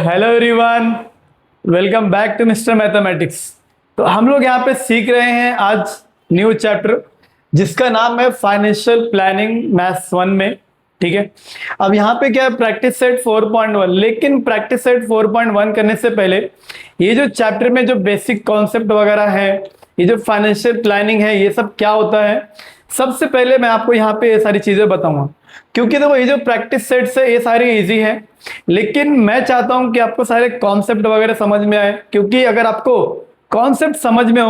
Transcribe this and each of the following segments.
Hello everyone, welcome back to Mister Mathematics. तो हम लोग यहाँ पे सीख रहे हैं आज न्यू चैप्टर जिसका नाम है फाइनेंशियल प्लानिंग मैथ्स 1 में। ठीक है, अब यहाँ पे क्या है, प्रैक्टिस सेट 4.1। लेकिन प्रैक्टिस सेट 4.1 करने से पहले ये जो चैप्टर में जो बेसिक कॉन्सेप्ट वगैरह है, ये जो फाइनेंशियल प्लानिंग है, ये सब क्या होता है, सबसे पहले मैं आपको यहाँ पे ये सारी चीजें बताऊंगा। क्योंकि देखो ये जो प्रैक्टिस सेट्स है ये सारी इजी है, लेकिन मैं चाहता हूं कि आपको सारे कॉन्सेप्ट वगैरह समझ में आए। क्योंकि अगर आपको कॉन्सेप्ट समझ में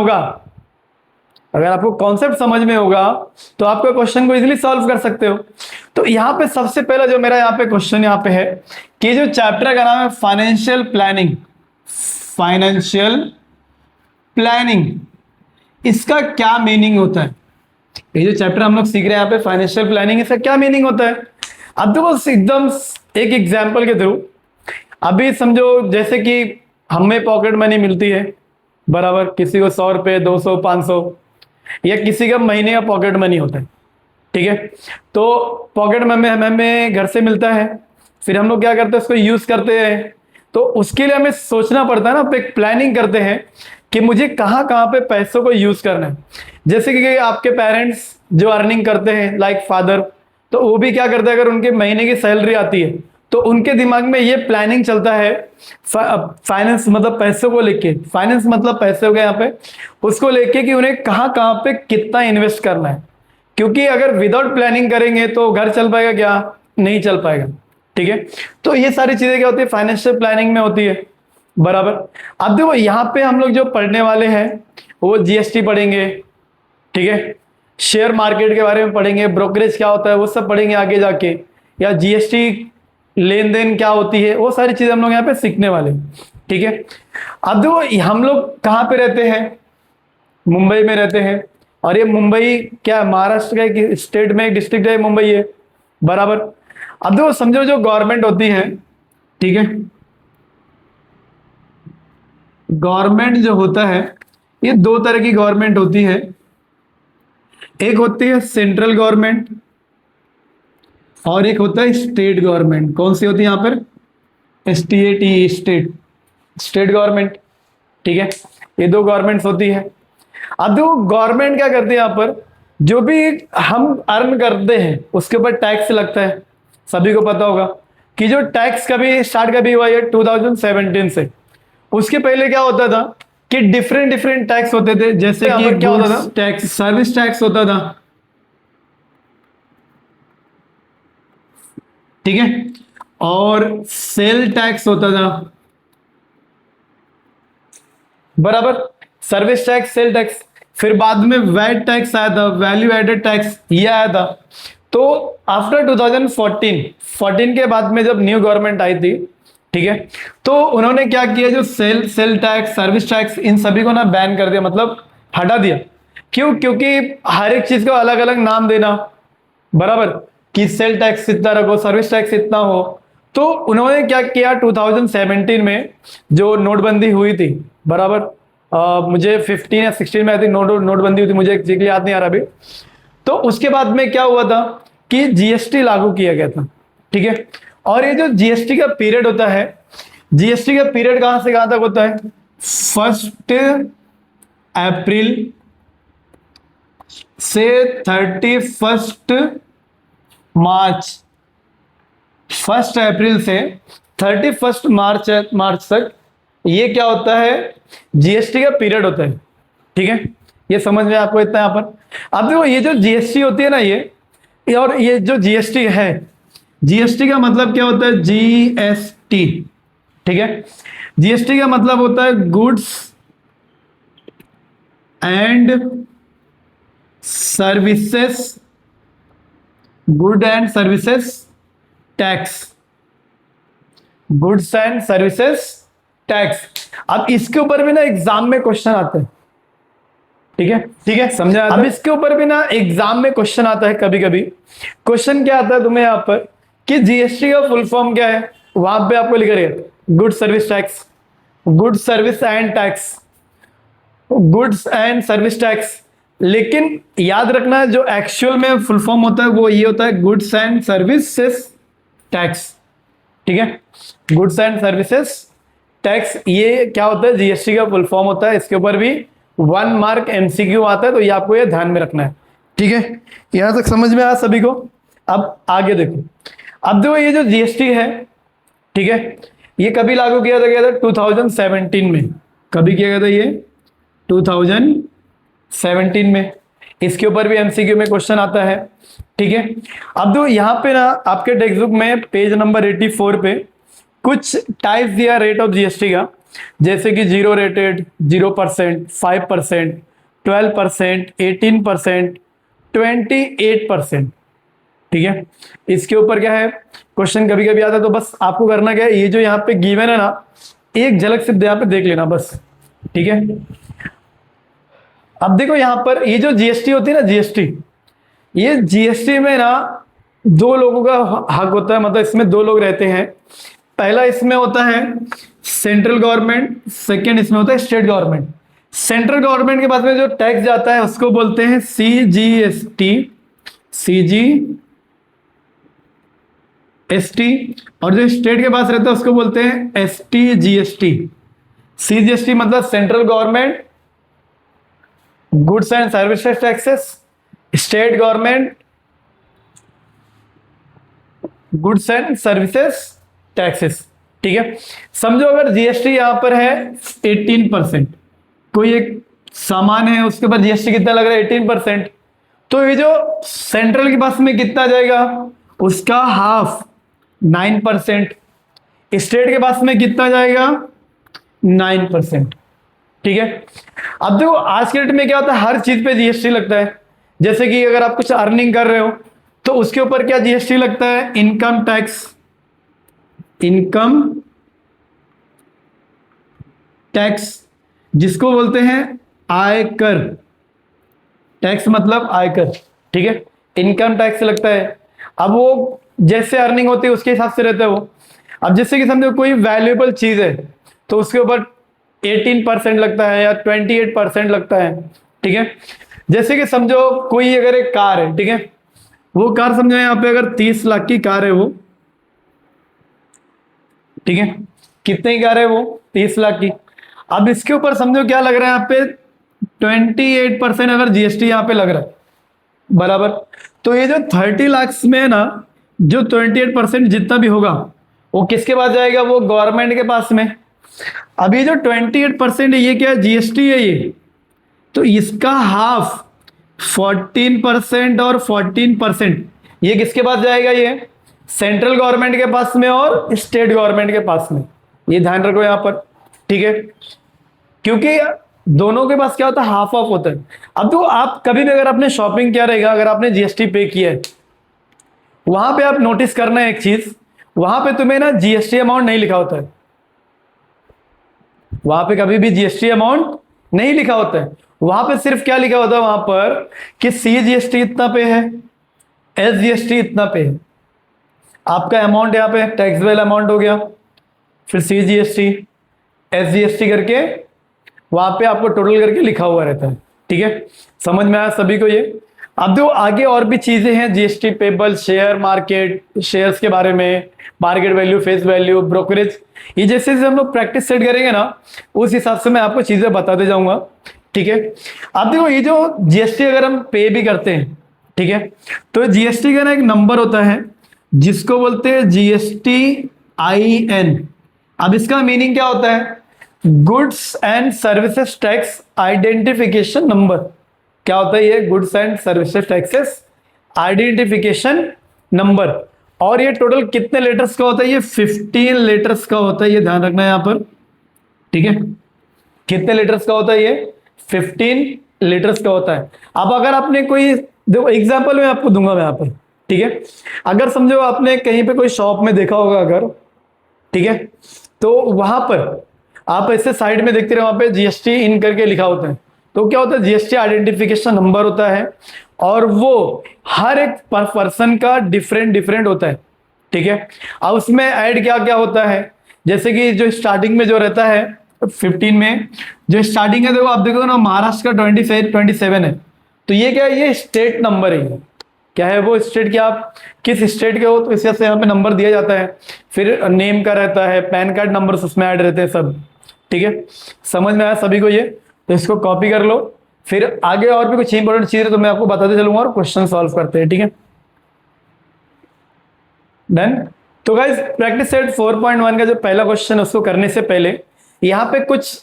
होगा, तो आपको क्वेश्चन को इजीली सॉल्व कर सकते हो। तो यहाँ पे सबसे पहला जो मेरा यहाँ पे क्वेश्चन यहाँ पे है कि जो चैप्टर का नाम है फाइनेंशियल प्लानिंग, इसका क्या मीनिंग होता है। ये जो चैप्टर हम लोग सीख रहे हैं यहाँ पे फाइनेंशियल प्लानिंग, इसका क्या मीनिंग होता है। अब देखो एकदम एक एग्जांपल के थ्रू, अभी समझो जैसे कि हमें पॉकेट मनी मिलती है, बराबर, किसी को 100 रुपये, 200, 500, या किसी का महीने का पॉकेट मनी होता है। ठीक है, तो पॉकेट मनी हमें घर से मिलता है, फिर हम लोग क्या करते हैं, उसको यूज करते हैं। तो उसके लिए हमें सोचना पड़ता है ना, एक प्लानिंग करते हैं कि मुझे कहाँ कहाँ पे पैसों को यूज करना है। जैसे कि आपके पेरेंट्स जो अर्निंग करते हैं, लाइक फादर, तो वो भी क्या करते हैं, अगर उनके महीने की सैलरी आती है तो उनके दिमाग में ये प्लानिंग चलता है, फाइनेंस मतलब पैसों को लेके, फाइनेंस मतलब पैसे हो गए यहाँ पे, उसको लेके कि उन्हें कहाँ कहाँ पे कितना इन्वेस्ट करना है। क्योंकि अगर विदाउट प्लानिंग करेंगे तो घर चल पाएगा क्या, नहीं चल पाएगा। ठीक है, तो ये सारी चीजें क्या होती है, फाइनेंशियल प्लानिंग में होती है, बराबर। अब देखो यहाँ पे हम लोग जो पढ़ने वाले हैं वो जीएसटी पढ़ेंगे, ठीक है, शेयर मार्केट के बारे में पढ़ेंगे, ब्रोकरेज क्या होता है वो सब पढ़ेंगे आगे जाके, या जीएसटी लेन देन क्या होती है, वो सारी चीजें हम लोग यहाँ पे सीखने वाले। ठीक है, अब देखो हम लोग कहाँ पे रहते हैं, मुंबई में रहते हैं। और ये मुंबई क्या महाराष्ट्र का एक स्टेट में एक डिस्ट्रिक्ट है, मुंबई है, बराबर। अब देखो समझो जो गवर्नमेंट होती है, ठीक है, गवर्नमेंट जो होता है, ये दो तरह की गवर्नमेंट होती है। एक होती है सेंट्रल गवर्नमेंट और एक होता है स्टेट गवर्नमेंट। कौन सी होती है यहाँ पर, STAT, स्टेट गवर्नमेंट। ठीक है, ये दो गवर्नमेंट्स होती है। अब देखो गवर्नमेंट क्या करती है, यहाँ पर जो भी हम अर्न करते हैं उसके ऊपर टैक्स लगता है। सभी को पता होगा कि जो टैक्स कभी स्टार्ट कभी हुआ है 2017 से। उसके पहले क्या होता था कि डिफरेंट टैक्स होते थे, जैसे कि क्या होता था, टैक्स, सर्विस टैक्स होता था, ठीक है, और सेल टैक्स होता था, बराबर, सर्विस टैक्स, सेल टैक्स। फिर बाद में वैट टैक्स आया था, वैल्यू एडेड टैक्स, ये आया था। तो आफ्टर 2014 के बाद में जब न्यू गवर्नमेंट आई थी, ठीक है, तो उन्होंने क्या किया, जो सेल टैक्स, सर्विस टैक्स, इन सभी को ना बैन कर दिया, मतलब हटा दिया। क्यों, क्योंकि हर एक चीज का अलग अलग नाम देना, बराबर, कि सेल टैक्स इतना रखो, सर्विस टैक्स इतना हो। तो उन्होंने क्या किया, 2017 में जो नोटबंदी हुई थी, बराबर, मुझे 15 या 16 में आई थी नोटबंदी हुई थी, मुझे एग्जैक्टली याद नहीं आ रहा अभी। तो उसके बाद में क्या हुआ था कि जीएसटी लागू किया गया था। ठीक है, और ये जो जीएसटी का पीरियड होता है, जीएसटी का पीरियड कहां से कहां तक होता है, 1 अप्रैल से 31 मार्च, 1 अप्रैल से 31 मार्च तक ये क्या होता है, जीएसटी का पीरियड होता है। ठीक है, ये समझ में आपको इतना यहां पर। अब देखो ये जो जीएसटी होती है ना, ये और ये जो जीएसटी है, जीएसटी का मतलब क्या होता है, जीएसटी, ठीक है, जीएसटी का मतलब होता है goods and services, good and services tax, goods and services tax. अब इसके ऊपर भी ना एग्जाम में क्वेश्चन आते हैं, ठीक है, समझा। अब इसके ऊपर भी ना एग्जाम में क्वेश्चन आता है, कभी कभी क्वेश्चन क्या आता है तुम्हें यहाँ पर कि जीएसटी का फुल फॉर्म क्या है, वहां पे आपको लिख रहेगा good service tax, good service and tax, goods and service tax. लेकिन याद रखना जो एक्चुअल में फुल फॉर्म होता है वो ये होता है गुड्स एंड सर्विसेज टैक्स। ठीक है। गुड्स एंड सर्विसेज टैक्स, ये क्या होता है, जीएसटी का फुल फॉर्म होता है। इसके ऊपर भी 1 मार्क एमसीक्यू आता है, तो ये आपको ये ध्यान में रखना है। ठीक है, यहां तक समझ में आया सभी को। अब आगे देखो, अब देखो ये जो जीएसटी है, ठीक है, ये कभी लागू किया था 2017 में। कभी किया गया था ये 2017 में। इसके ऊपर भी एमसीक्यू में क्वेश्चन आता है। ठीक है, अब देखो यहाँ पे ना आपके टेक्स्ट बुक में पेज नंबर 84 पे कुछ टाइप्स दिया रेट ऑफ जीएसटी का, जैसे कि 0 रेटेड, 0%, 5%, 12%, 18%, 28%। ठीक है, इसके ऊपर क्या है, क्वेश्चन कभी कभी आता है, तो बस आपको करना क्या है, ये जो यहाँ पे गिवन है ना, एक झलक सिर्फ यहाँ पे देख लेना बस। ठीक है, अब देखो यहाँ पर ये जो जीएसटी होती है ना, जीएसटी, ये जीएसटी में ना 2 लोगों का हक होता है, मतलब इसमें 2 लोग रहते हैं। पहला इसमें होता है सेंट्रल गवर्नमेंट, सेकेंड इसमें होता है स्टेट गवर्नमेंट। सेंट्रल गवर्नमेंट के पास में जो टैक्स जाता है उसको बोलते हैं सीजीएसटी, और जो स्टेट के पास रहता है उसको बोलते हैं एसटीजीएसटी। सीजीएसटी मतलब central government goods and services taxes, state government goods and services taxes. ठीक है, समझो अगर जीएसटी यहां पर है 18%, कोई एक सामान है उसके ऊपर जीएसटी कितना लग रहा है 18%, तो ये जो सेंट्रल के पास में कितना जाएगा, उसका हाफ 9%, स्टेट के पास में कितना जाएगा 9%। ठीक है, अब देखो आज के डेट में क्या होता है, हर चीज पे जीएसटी लगता है। जैसे कि अगर आप कुछ अर्निंग कर रहे हो तो उसके ऊपर क्या जीएसटी लगता है, इनकम टैक्स, जिसको बोलते हैं आयकर टैक्स, मतलब आयकर। ठीक है, इनकम टैक्स लगता है। अब वो जैसे अर्निंग होती है उसके हिसाब से रहता है वो। अब जैसे कि समझो कोई वैल्यूएबल चीज है तो उसके ऊपर 18% लगता है या 28% लगता है। ठीक है, जैसे कि समझो कोई अगर एक कार है, ठीक है, वो कार समझो यहाँ पे अगर 30 लाख की कार है वो, ठीक है, कितने की कार है वो 30 लाख की। अब इसके ऊपर समझो क्या लग रहा है यहाँ पे 28% अगर जीएसटी यहाँ पे लग रहा है बराबर, तो ये जो 30 लाख में है ना, जो 28% जितना भी होगा वो किसके पास जाएगा, वो गवर्नमेंट के पास में। अब ये जो 28% है ये क्या है, जीएसटी है ये, तो इसका हाफ 14% और 14% ये किसके पास जाएगा, ये सेंट्रल गवर्नमेंट के पास में और स्टेट गवर्नमेंट के पास में। ये ध्यान रखो यहां पर। ठीक है, क्योंकि दोनों के पास क्या होता है, हाफ ऑफ होता है। अब तो आप कभी भी अगर आपने शॉपिंग किया रहेगा, अगर आपने जीएसटी पे किया है, वहां पे आप नोटिस करना है एक चीज, वहां पे तुम्हें ना जीएसटी अमाउंट नहीं लिखा होता है, वहां पे कभी भी जीएसटी अमाउंट नहीं लिखा होता है। वहां पे सिर्फ क्या लिखा होता है वहां पर कि सीजीएसटी इतना पे है, एसजीएसटी इतना पे है। आपका अमाउंट यहाँ पे टैक्सेबल अमाउंट हो गया, फिर सीजीएसटी एसजीएसटी करके वहां पे आपको टोटल करके लिखा हुआ रहता है। ठीक है, समझ में आया सभी को ये। अब देखो आगे और भी चीजें हैं GST payable, share market, shares के बारे में, market value, face value, brokerage, ये जैसे जैसे हम लोग प्रैक्टिस सेट करेंगे ना उस हिसाब से मैं आपको चीजें बताते जाऊंगा। ठीक है, अब देखो ये जो जीएसटी अगर हम पे भी करते हैं, ठीक है, तो जीएसटी का ना एक नंबर होता है जिसको बोलते हैं GSTIN। अब इसका मीनिंग क्या होता है, goods and services tax identification number. क्या होता है ये, goods and services taxes identification number. और ये टोटल कितने लेटर्स का होता है, ये 15 लेटर्स का होता है, ये ध्यान रखना है यहां पर। ठीक है, कितने लेटर्स का होता है ये, 15 लेटर्स का होता है। अब अगर आपने कोई, देखो एग्जांपल मैं आपको दूंगा मैं यहां पर। ठीक है, अगर समझो आपने कहीं पे कोई शॉप में देखा होगा अगर, ठीक है, तो वहां पर आप ऐसे साइड में देखते रहे, वहां पे जीएसटी इन करके लिखा होता है। तो क्या होता है, जीएसटी आइडेंटिफिकेशन नंबर होता है, और वो हर एक पर्सन का डिफरेंट होता है। ठीक है, अब उसमें ऐड क्या क्या होता है, जैसे कि जो स्टार्टिंग में जो रहता है 15 में जो स्टार्टिंग है, देखो आप देखो ना महाराष्ट्र का 27 है, तो ये क्या है, ये स्टेट नंबर है। क्या है वो स्टेट, की आप किस स्टेट के हो, तो इस से यहाँ पे नंबर दिया जाता है, फिर नेम का रहता है, पैन कार्ड नंबर उसमें ऐड रहते हैं सब। ठीक है, समझ में आया सभी को ये? तो इसको कॉपी कर लो, फिर आगे और भी कुछ इंपॉर्टेंट चीज है तो मैं आपको बताते चलूंगा और क्वेश्चन सॉल्व करते हैं। ठीक है, डन। तो गाइस प्रैक्टिस सेट 4.1 का जो पहला क्वेश्चन उसको करने से पहले यहाँ पे कुछ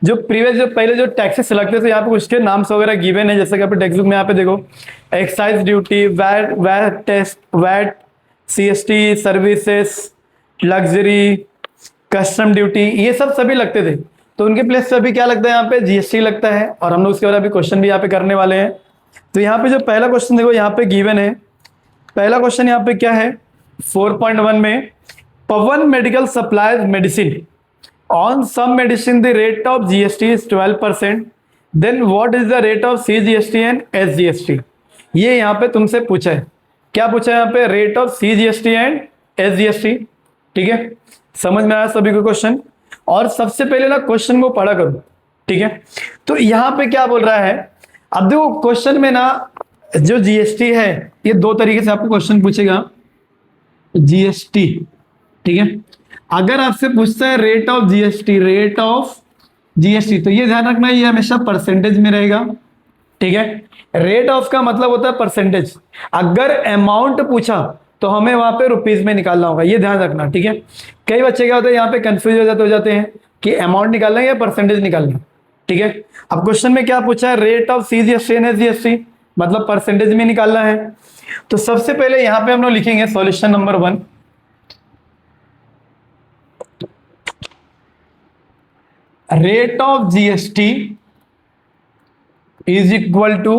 जो प्रीवियस जो पहले जो टैक्सेस लगते थे यहाँ पे उसके नाम्स वगैरह गिवन है, जैसे कि आप टेक्स्ट बुक में यहाँ पे देखो, excise duty, VAT VAT test VAT, CST, services, luxury, custom duty, ये सब सभी लगते थे। तो उनके प्लेस पे अभी क्या लगता है, यहाँ पे जीएसटी लगता है, और हम लोग उसके बाद अभी क्वेश्चन भी यहाँ पे करने वाले हैं। तो यहाँ पे जो पहला क्वेश्चन देखो यहाँ पे गिवन है, पहला क्वेश्चन यहाँ पे क्या है 4.1 में, Pawan medical supplies medicine, on some medicine the rate of GST is 12%, then what is the rate of CGST and SGST? ये यहाँ पे तुमसे पूछा है, क्या पूछा है यहाँ पे, rate of CGST and SGST। ठीक है, समझ में आया सभी को क्वेश्चन? और सबसे पहले ना क्वेश्चन को पढ़ा करो। ठीक है, तो यहाँ पे क्या बोल रहा है, अब देखो क्वेश्चन में ना जो GST है ये दो तरीके से आपको क्वेश्चन पूछेगा, GST। ठीक है, अगर आपसे पूछता है rate of GST, rate of GST, तो ये ध्यान रखना ये हमेशा परसेंटेज में रहेगा। ठीक है, रेट ऑफ का मतलब होता है परसेंटेज, अगर अमाउंट पूछा तो हमें वहां पे रुपीज में निकालना होगा, ये ध्यान रखना। ठीक है, कई बच्चे क्या होते हैं यहाँ पे कंफ्यूज हो जाते हैं कि अमाउंट निकालना है या परसेंटेज निकालना। ठीक है, अब क्वेश्चन में क्या पूछा है, rate of CGST and SGST, मतलब परसेंटेज में निकालना है। तो सबसे पहले यहाँ पे हम लोग लिखेंगे solution number 1, rate of GST is equal to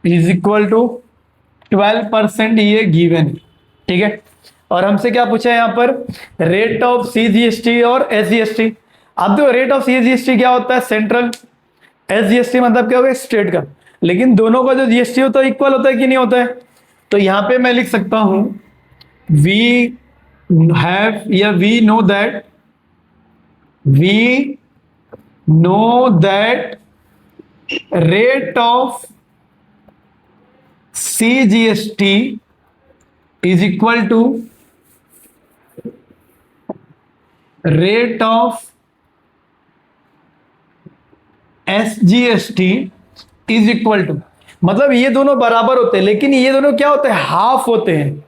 is equal to 12%, ये गिवन है। ठीक है, और हमसे क्या पूछा है यहाँ पर, रेट ऑफ सीजीएसटी और एसजीएसटी। अब देखो रेट ऑफ सीजीएसटी क्या होता है, सेंट्रल, एसजीएसटी मतलब क्या होगा, स्टेट का, लेकिन दोनों का जो जीएसटी होता है इक्वल होता है कि नहीं होता है। तो यहां पे मैं लिख सकता हूं वी have या we know that rate of CGST is equal to rate of SGST is equal to, मतलब ये दोनों बराबर होते हैं, लेकिन ये दोनों क्या होते हैं, हाफ होते हैं।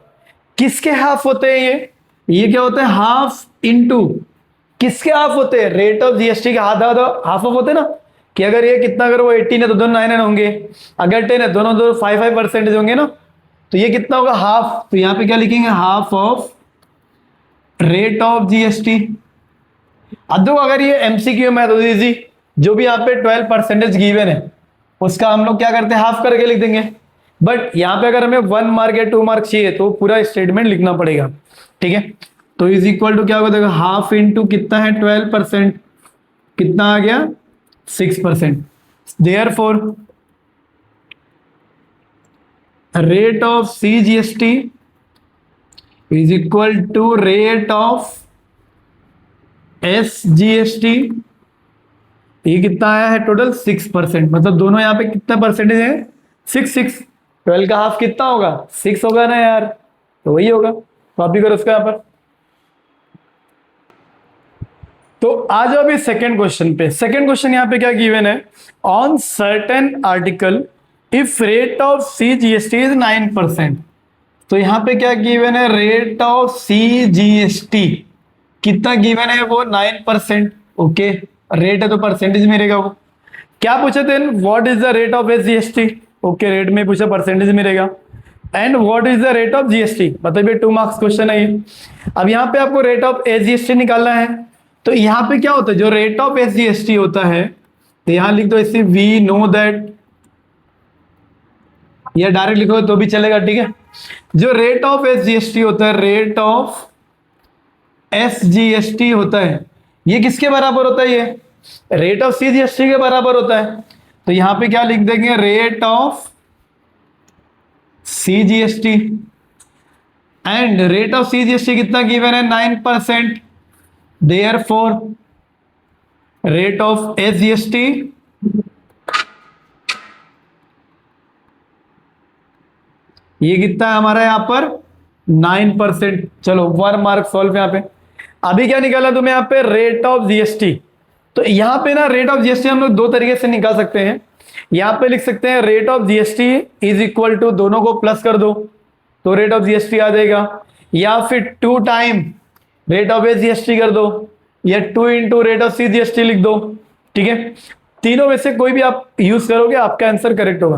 किसके हाफ होते हैं ये क्या होता है, हाफ इनटू किसके हाफ होते हैं, रेट ऑफ जीएसटी के हाफ होते हैं ना, कि अगर ये कितना, अगर वो 18 है तो दोनों 9 होंगे, अगर 10 है दोनों 5% होंगे ना, तो ये कितना होगा, हाफ। तो यहाँ पे क्या लिखेंगे, half of rate of GST. अब देखो अगर ये एमसीक्यू में तो इजी, जो भी यहाँ पे 12% गिवन है उसका हम लोग क्या करते हैं, हाफ करके लिख देंगे। बट यहाँ पे अगर हमें 1 मार्क या 2 मार्क चाहिए तो पूरा स्टेटमेंट लिखना पड़ेगा। ठीक है, तो इज इक्वल टू क्या होगा, देखो हाफ इंटू कितना है 12%, कितना आ गया 6%। Therefore rate of CGST is equal to rate of SGST, ये कितना आया है टोटल 6%, मतलब दोनों यहाँ पे कितना परसेंटेज है, 6। 12 का हाफ कितना होगा, 6 होगा ना यार, तो वही होगा, कॉपी करो उसका यहाँ पर। तो आ जाओ अभी सेकेंड क्वेश्चन पे। सेकेंड क्वेश्चन यहाँ पे क्या गिवन है, on certain article if rate of CGST is 9%। तो यहाँ पे क्या गिवन है, रेट ऑफ सीजीएसटी कितना गिवन है, वो 9%। ओके, रेट है तो परसेंटेज में रहेगा वो। क्या पूछे थे, what is the rate of SGST, okay rate में पूछा, परसेंटेज में रहेगा। And what is the rate of GST, मतलब ये 2 मार्क्स क्वेश्चन है ये। अब यहाँ पे आपको रेट ऑफ एसजीएसटी निकालना है, तो यहाँ पे क्या होता है, जो रेट ऑफ एसजीएसटी होता है, तो यहाँ लिख दो इसे वी नो दैट, या डायरेक्ट लिखो तो भी चलेगा। ठीक है, जो रेट ऑफ एसजीएसटी होता है, रेट ऑफ एसजीएसटी होता है, ये किसके बराबर होता है, ये रेट ऑफ सीजीएसटी के बराबर होता है। तो यहां पे क्या लिख देंगे, rate of CGST, and rate of CGST कितना गिवन है, 9%। देयरफॉर रेट ऑफ एसजीएसटी ये कितना है हमारा यहाँ पर 9%। चलो 1 मार्क सॉल्व यहाँ पे। अभी क्या निकाला तुम्हें यहाँ पे रेट ऑफ जीएसटी। तो यहाँ पे ना रेट ऑफ जीएसटी हम लोग दो तरीके से निकाल सकते हैं। यहाँ पे लिख सकते हैं rate of GST is equal to, दोनों को प्लस कर दो तो रेट ऑफ जीएसटी आ जाएगा, या फिर 2 टाइम रेट ऑफ जीएसटी कर दो, या 2 into rate of C GST लिख दो। ठीक है, तीनों में से कोई भी आप यूज करोगे आपका आंसर करेक्ट होगा।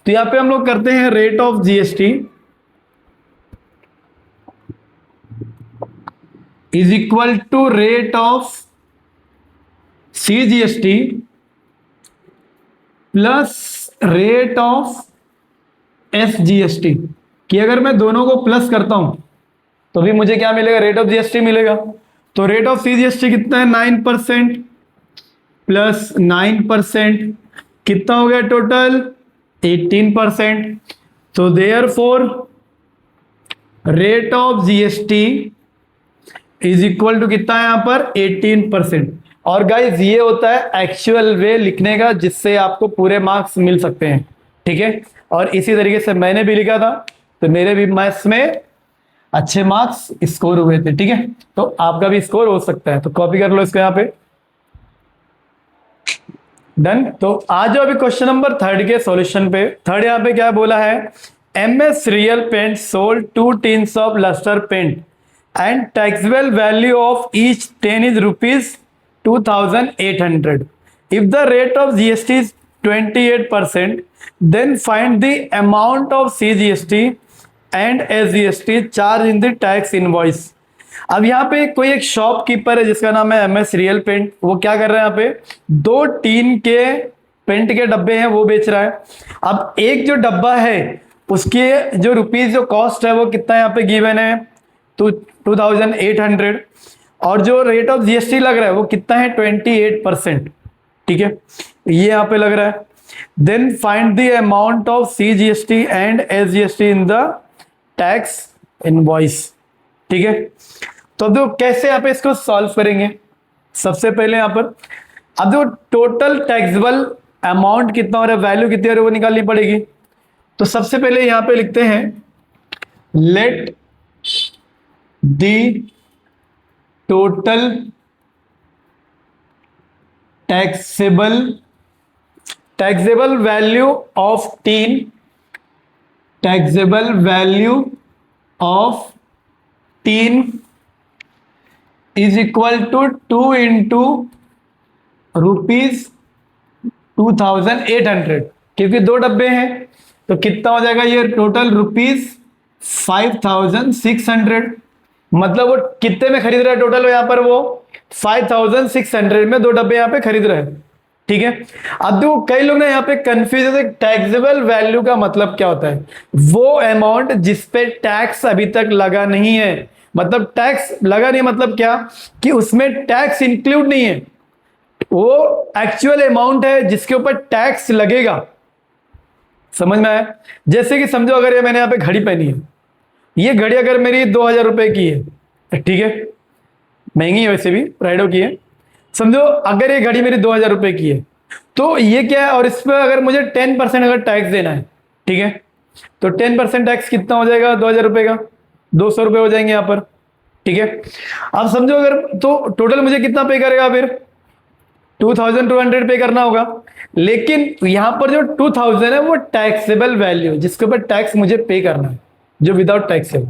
तो यहां पे हम लोग करते हैं rate of GST is equal to rate of CGST plus rate of SGST, कि अगर मैं दोनों को प्लस करता हूं तो भी मुझे क्या मिलेगा, रेट ऑफ जीएसटी मिलेगा। तो रेट ऑफ सीजीएसटी कितना है 9% प्लस 9% कितना हो गया टोटल 18%। तो therefore rate of GST is equal to कितना है यहां पर 18%। और गाइस ये होता है एक्चुअल वे लिखने का जिससे आपको पूरे मार्क्स मिल सकते हैं। ठीक है, और इसी तरीके से मैंने भी लिखा था तो मेरे भी मैथ्स में अच्छे मार्क्स स्कोर हुए थे। ठीक है, तो आपका भी स्कोर हो सकता है, तो कॉपी कर लो इसको यहाँ पे। डन। तो आज जो अभी क्वेश्चन नंबर 3 के सॉल्यूशन पे, थर्ड यहाँ पे क्या बोला है, MS real paint sold 2 tins of lustre paint and taxable value of each 10 is ₹2800। If the rate of GST is 28%, then find the amount of CGST and SGST charged in the tax invoice। अब यहाँ पे कोई एक shopkeeper है जिसका नाम है MS real paint. वो क्या कर रहा है, यहाँ पे 2 टीन के पेंट के डब्बे हैं वो बेच रहा है। अब एक जो डब्बा है उसके जो रुपीज जो कॉस्ट है वो कितना यहाँ पे गिवन है, तो 2800, और जो रेट ऑफ जीएसटी लग रहा है वो कितना है 28%। ठीक है, ये यहाँ पे लग रहा है। Then find the amount of CGST and SGST in the tax invoice। ठीक है, तो अब देखो कैसे यहाँ पे इसको सॉल्व करेंगे। सबसे पहले यहाँ पर अब देखो टोटल टैक्सेबल अमाउंट कितना हो रहा है, वैल्यू कितनी हो रही है वो निकालनी पड़ेगी। तो सबसे पहले यहाँ पे लिखते हैं let the total taxable value of tin, taxable value of tin is equal to 2 into ₹2800, क्योंकि 2 डब्बे हैं तो कितना हो जाएगा ये टोटल ₹5600। मतलब वो कितने में खरीद रहा है टोटल, यहाँ पर वो 5600 में 2 डब्बे यहाँ पे खरीद रहे हैं। ठीक है, अब देखो कई लोग ना यहाँ पे कंफ्यूज है, टैक्सेबल वैल्यू का मतलब क्या होता है, वो अमाउंट जिसपे टैक्स अभी तक लगा नहीं है। मतलब टैक्स लगा नहीं मतलब क्या, कि उसमें टैक्स इंक्लूड नहीं है, वो एक्चुअल अमाउंट है जिसके ऊपर टैक्स लगेगा। समझ में आया? जैसे कि समझो अगर ये मैंने यहाँ पे घड़ी पहनी है, ये घड़ी अगर मेरी 2000 रुपए की है, ठीक है, महंगी है वैसे भी, राइडो की है। समझो अगर ये घड़ी मेरी 2000 रुपए की है तो ये क्या है, और इस पर अगर मुझे 10% अगर टैक्स देना है, ठीक है, तो 10% टैक्स कितना हो जाएगा 2000 रुपए का, 200 रुपए हो जाएंगे यहाँ पर। ठीक है, अब समझो अगर तो टोटल मुझे कितना पे करेगा, फिर 2200 पे करना होगा। लेकिन यहां पर जो 2000 है वो टैक्सेबल वैल्यू, जिसके ऊपर टैक्स मुझे पे करना है, जो विदाउट टैक्स है।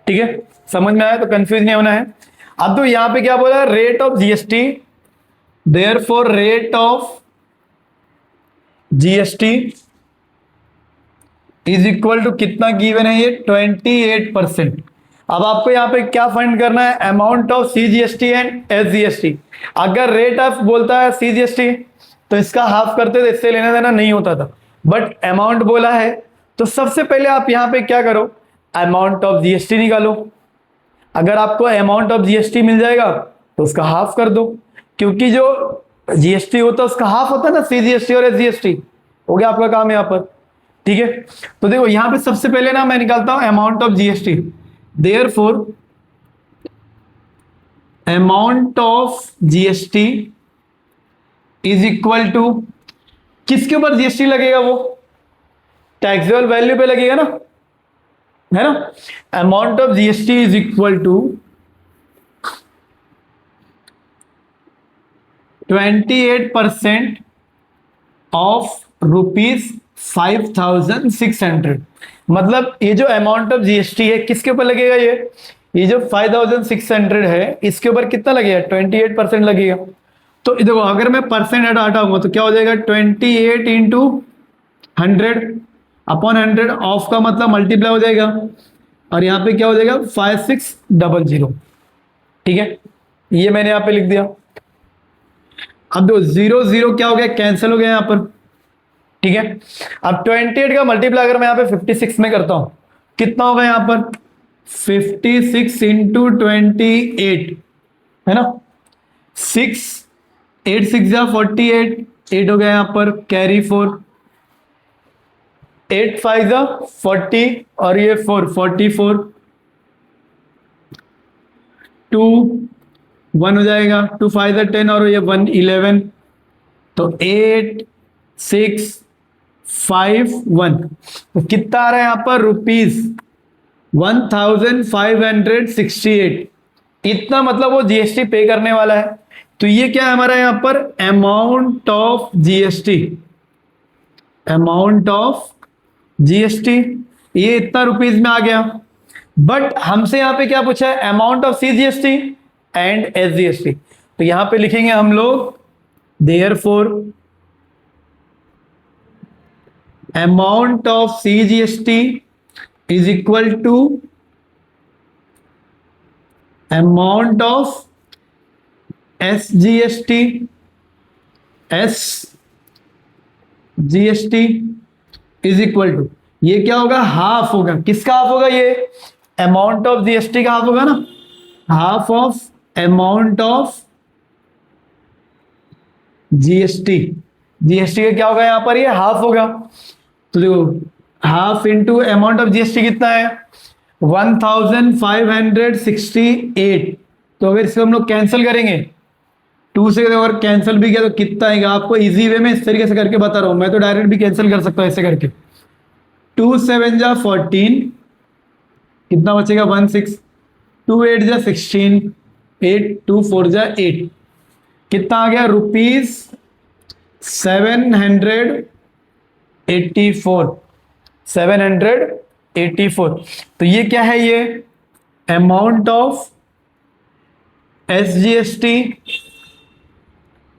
ठीक है, समझ में आया? तो कंफ्यूज नहीं होना है। अब तो यहां पे क्या बोला, rate of GST, therefore rate of GST is equal to कितना गिवन है, ये 28%। अब आपको यहां पे क्या फाइंड करना है, amount of CGST and SGST. अगर रेट ऑफ बोलता है सीजीएसटी तो इसका हाफ करते थे, इससे लेना देना नहीं होता था, बट अमाउंट बोला है तो सबसे पहले आप यहां पे क्या करो, अमाउंट ऑफ जीएसटी निकालो। अगर आपको अमाउंट ऑफ जीएसटी मिल जाएगा तो उसका हाफ कर दो, क्योंकि जो जीएसटी होता है उसका हाफ होता है ना, सीजीएसटी और एसजीएसटी। हो गया आपका काम यहां पर। ठीक है, तो देखो यहां पे सबसे पहले ना मैं निकालता हूं amount of GST, therefore amount of GST is equal to, किसके ऊपर जीएसटी लगेगा, वो टैक्सेबल वैल्यू पे लगेगा ना। है ना। Amount of GST is equal to 28% of ₹5,600। मतलब ये जो अमाउंट ऑफ जीएसटी है किसके ऊपर लगेगा, ये जो 5,600 है इसके ऊपर कितना लगेगा, 28% लगेगा। तो देखो अगर मैं परसेंट हटाऊंगा तो क्या हो जाएगा, 28 इंटू 100 अपॉन 100, ऑफ का मतलब मल्टीप्लाई हो जाएगा, और यहाँ पे क्या हो जाएगा 5600। ठीक है, ये मैंने यहाँ पे लिख दिया। अब दो 0 0 क्या हो गया, कैंसिल हो गया यहाँ पर। ठीक है, अब 28 का मल्टीप्लाई अगर मैं यहाँ पे 56 में करता हूं कितना होगा यहाँ पर, 56 इंटू 28 है ना, 6 8 6 जा 48, 8 हो गया यहाँ पर, कैरी 4, 8 5 जा 40 और ये 4 44, 2 1 हो जाएगा, 2 5 जा 10 और ये 1 11, तो 8 6 5 1, तो कितना आ रहा है यहाँ पर, ₹1568। इतना मतलब वो जीएसटी पे करने वाला है। तो ये क्या है हमारा यहाँ पर, amount of GST, amount of GST, ये इतना रुपीज में आ गया। बट हमसे यहाँ पे क्या पूछा है, amount of CGST and SGST. तो यहाँ पे लिखेंगे हम लोग therefore amount of CGST is equal to amount of SGST is equal to, ये क्या होगा, हाफ होगा। किसका हाफ होगा, ये अमाउंट ऑफ जीएसटी का हाफ होगा ना, half of amount of GST. GST का क्या होगा यहाँ पर, ये हाफ होगा। तो देखो half into amount of GST कितना है, 1568। तो अगर इसको हम लोग कैंसिल करेंगे 2 से, अगर कैंसिल भी किया तो कितना आएगा, आपको इजी वे में इस तरीके से करके बता रहा हूं, मैं तो डायरेक्ट भी कैंसिल कर सकता हूं ऐसे करके। 2 7 जा 14, कितना बचेगा 16, 2 8 जा 16, 8 2 4 जा 8, कितना आ गया, ₹784। तो ये क्या है, ये amount of SGST,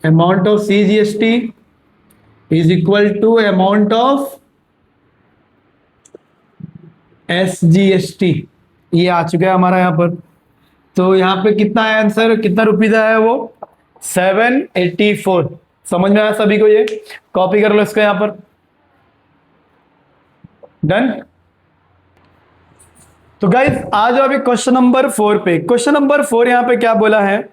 amount of CGST is equal to amount of SGST. ये आ चुका है हमारा यहाँ पर। तो यहाँ पे कितना है आंसर, कितना रुपीज आया, वो 784। समझ में आया सभी को, ये कॉपी कर लो इसको यहां पर, डन। तो गाइस आ जाओ अभी क्वेश्चन नंबर 4 पे। क्वेश्चन नंबर 4 यहां पे क्या बोला है,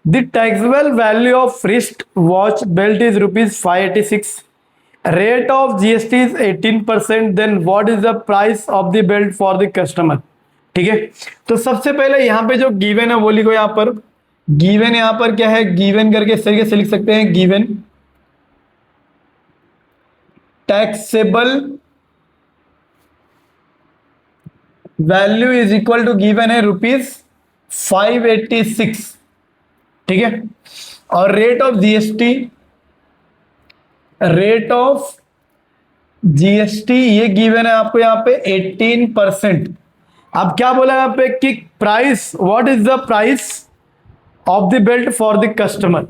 the taxable value of wrist watch belt is ₹586, rate of GST is 18%, then what is the price of the belt for the customer. ठीक है, तो सबसे पहले यहां पे जो गिवन है वो लिखो। यहां पर गिवन, यहां पर क्या है, गिवन करके इस तरीके से लिख सकते हैं, given taxable value is equal to, given है ₹586। ठीक है, और rate of GST, rate of GST ये गिवन है आपको यहाँ पे 18%। अब क्या बोला यहाँ पे कि price, what is the price of the belt for the customer.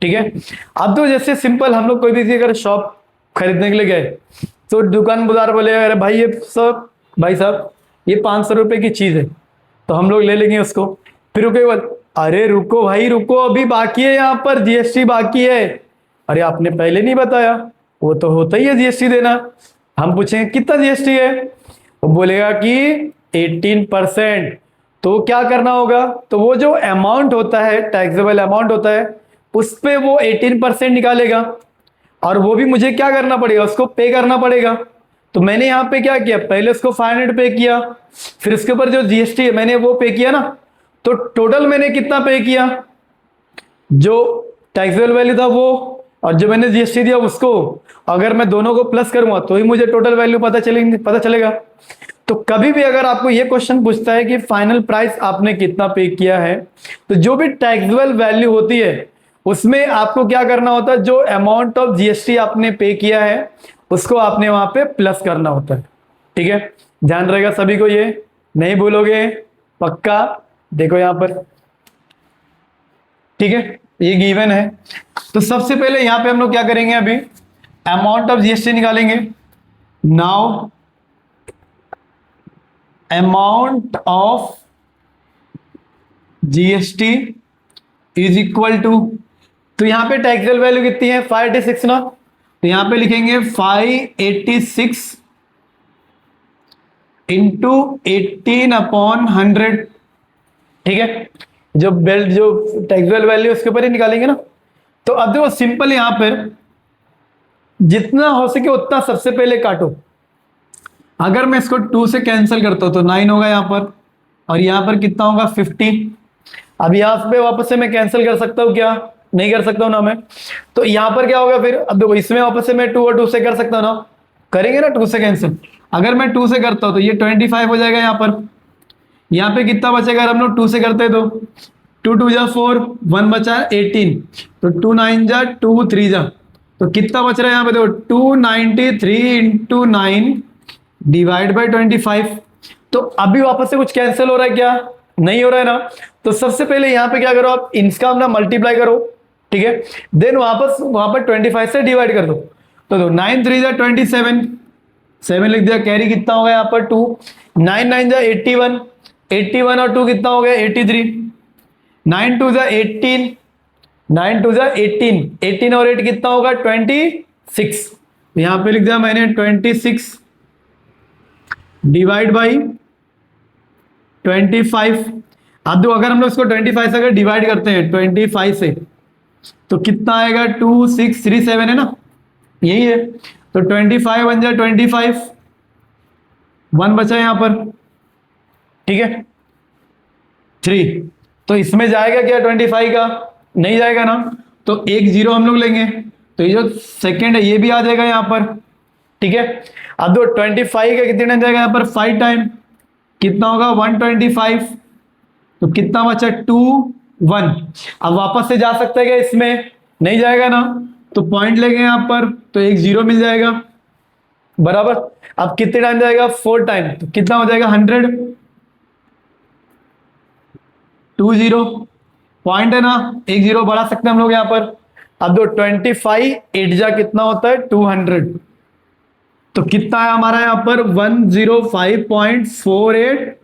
ठीक है, अब तो जैसे सिंपल हम लोग कोई भी अगर शॉप खरीदने के लिए गए तो दुकानदार बोले अरे भाई ये सब, भाई साहब ये 500 रुपए की चीज है, तो हम लोग ले लेंगे उसको। फिर रुके बोल, अरे रुको भाई रुको, अभी बाकी है यहाँ पर जीएसटी बाकी है। अरे आपने पहले नहीं बताया, वो तो होता ही है जीएसटी देना। हम पूछेंगे कितना जीएसटी है, वो बोलेगा कि 18%। तो क्या करना होगा, तो वो जो अमाउंट होता है, टैक्सेबल अमाउंट होता है, उस पे वो 18% निकालेगा, और वो भी मुझे क्या करना पड़ेगा, उसको पे करना पड़ेगा। तो मैंने यहाँ पे क्या किया, पहले उसको 500 पे किया, फिर उसके ऊपर जो जीएसटी है मैंने वो पे किया ना। तो टोटल मैंने कितना पे किया, जो टैक्सेबल वैल्यू था वो, और जो मैंने जीएसटी दिया उसको, अगर मैं दोनों को प्लस करूंगा तो ही मुझे टोटल वैल्यू पता चलेगा। तो कभी भी अगर आपको ये क्वेश्चन पूछता है कि फाइनल प्राइस आपने कितना पे किया है, तो जो भी टैक्सेबल वैल्यू होती है उसमें आपको क्या करना होता है, जो अमाउंट ऑफ जीएसटी आपने पे किया है उसको आपने वहां पे प्लस करना होता है। ठीक है, ध्यान रहेगा सभी को, ये नहीं भूलोगे पक्का। देखो यहां पर, ठीक है, ये गिवन है। तो सबसे पहले यहां पे हम लोग क्या करेंगे, अभी अमाउंट ऑफ जीएसटी निकालेंगे। Now amount of GST is equal to, तो यहां पे टैक्सेबल वैल्यू कितनी है 586 ना, तो यहां पे लिखेंगे 586 इंटू 18/100। ठीक है, जो बेल्ट जो टैक्सेबल वैल्यू उसके ऊपर ही निकालेंगे ना। तो अब देखो सिंपल, यहां पर जितना हो सके उतना सबसे पहले काटो। अगर मैं इसको 2 से कैंसिल करता हूं तो 9 होगा यहां पर, और यहां पर कितना होगा 50। अब यहां पे वापस से मैं कैंसिल कर सकता हूं क्या, नहीं कर सकता हूं ना मैं। तो यहां पर क्या होगा फिर, अब देखो इसमें वापस से मैं 2 और 2 से कर सकता हूं ना, करेंगे ना 2 से कैंसिल। अगर मैं 2 से करता हूं तो ये 25 हो जाएगा यहां पर। यहां पे कितना बचेगा, अगर हम लोग 2 से करते हैं तो 2 2 जा 4, 1 बचा 18, तो 2 9 जा 2 3 जा, तो कितना बच रहा है यहां पे देखो 293 इंटू 9 डिवाइड बाई 25। तो अभी वापस से कुछ कैंसिल हो रहा है क्या, नहीं हो रहा है ना। तो सबसे पहले यहां पे क्या करो, आप इसका अपना मल्टीप्लाई करो। ठीक है, देन वापस वहां पर 25 से डिवाइड कर दो। तो 9 3 जा 27, 7 लिख दिया, कैरी कितना होगा यहां पर 2, 9 9 जा 81, 81 और 2 कितना हो गया 83, 9 2 जा 18, 9 2 जा 18, 18 और 8 कितना होगा 26। यहां पे लिख दिया मैंने 26 डिवाइड बाई 25। अब दो, अगर हम लोग इसको 25 से अगर डिवाइड करते हैं 25 से, तो कितना आएगा 2637 है ना, यही है। तो 25 बन जाए 25, 1 बचा यहां पर, ठीक है 3। तो इसमें जाएगा क्या 25 का, नहीं जाएगा ना, तो एक जीरो हम लोग लेंगे, तो ये जो सेकंड है ये भी आ जाएगा यहां पर। ठीक है, अब दो 25 का कितने टाइम जाएगा यहां पर 5 टाइम, कितना होगा 125, तो कितना बचा 2 1। अब वापस से जा सकता है क्या इसमें, नहीं जाएगा ना, तो पॉइंट लेंगे यहां पर, तो एक जीरो मिल जाएगा बराबर। अब कितने टाइम जाएगा 4 टाइम, तो कितना हो जाएगा 100, 2 0 पॉइंट है ना, एक जीरो बढ़ा सकते हैं हम लोग यहां पर। अब दो 25 8 जा कितना होता है 200, तो कितना है हमारा यहां पर 105.48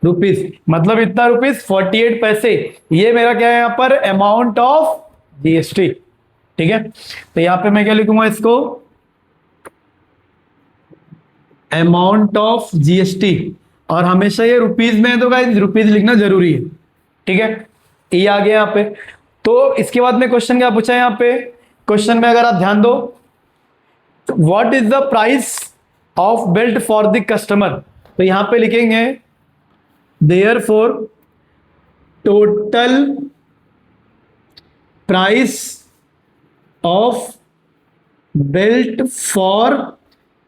रुपीस, मतलब इतना रुपीस 48 पैसे। ये मेरा क्या है यहां पर अमाउंट ऑफ जीएसटी। ठीक है, तो यहां पे मैं क्या लिखूंगा इसको, अमाउंट ऑफ जीएसटी, और हमेशा ये रुपीज में है तो गाइस रुपीज लिखना जरूरी है। ठीक है, ये आ गया यहां पे। तो इसके बाद में क्वेश्चन क्या पूछा है यहां पे, क्वेश्चन में अगर आप ध्यान दो, what is the price of belt for the customer, तो यहां पे लिखेंगे therefore total price of belt for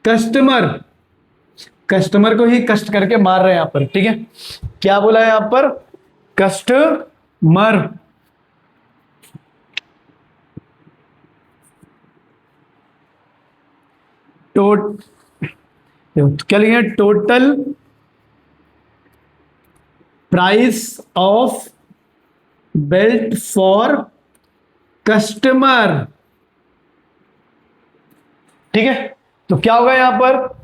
customer, customer को ही कष्ट करके मार रहे हैं यहां पर। ठीक है, क्या बोला है यहां पर, कस्टमर। क्या लिखेंगे, total price of belt for customer. ठीक है, तो क्या होगा यहां पर,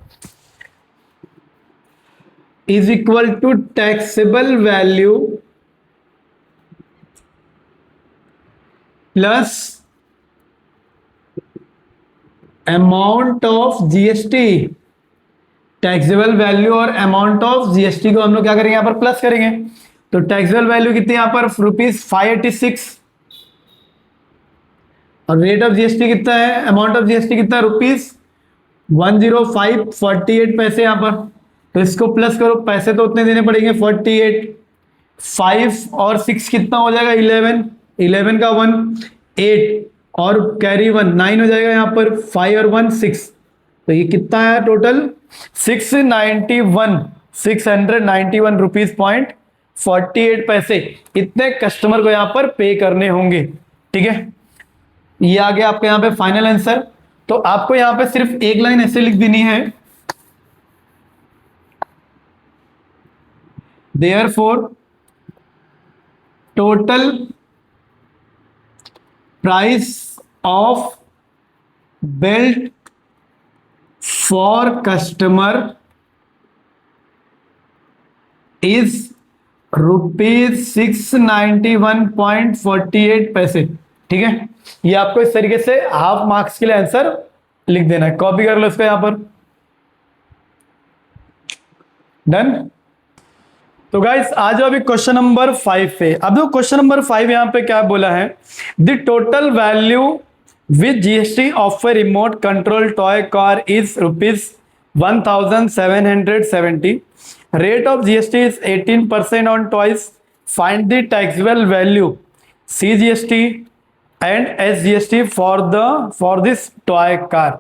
is equal to taxable value plus amount of GST. Taxable value और अमाउंट ऑफ जीएसटी को हम लोग क्या करेंगे यहां पर प्लस करेंगे। तो टैक्सेबल वैल्यू कितनी यहां पर रुपीज 586, और रेट ऑफ जीएसटी कितना है, अमाउंट ऑफ जीएसटी कितना है रुपीज 105.48 पैसे यहां पर। तो इसको प्लस करो, पैसे तो उतने देने पड़ेंगे 48, 5 और 6 कितना हो जाएगा 11, 11 का 1 8 और कैरी 1 9 हो जाएगा यहां पर, 5 और 1 6, तो ये कितना है टोटल 691 रुपीज पॉइंट 48 पैसे इतने कस्टमर को यहां पर पे करने होंगे। ठीक है, ये आ गया आपके यहां पे फाइनल आंसर। तो आपको यहां पे सिर्फ एक लाइन ऐसे लिख देनी है, therefore total price of belt for customer is ₹691.48 पैसे। ठीक है, ये आपको इस तरीके से हाफ मार्क्स के लिए आंसर लिख देना है। कॉपी कर लो इसको यहां पर। डन। तो गाइस आ जाओ अभी क्वेश्चन नंबर 5 पे। अब देखो क्वेश्चन नंबर 5 यहां पे क्या बोला है, the total value with GST of a remote control toy car is ₹1770। Rate of GST is 18% on toys. Find the taxable value CGST and SGST for this toy car.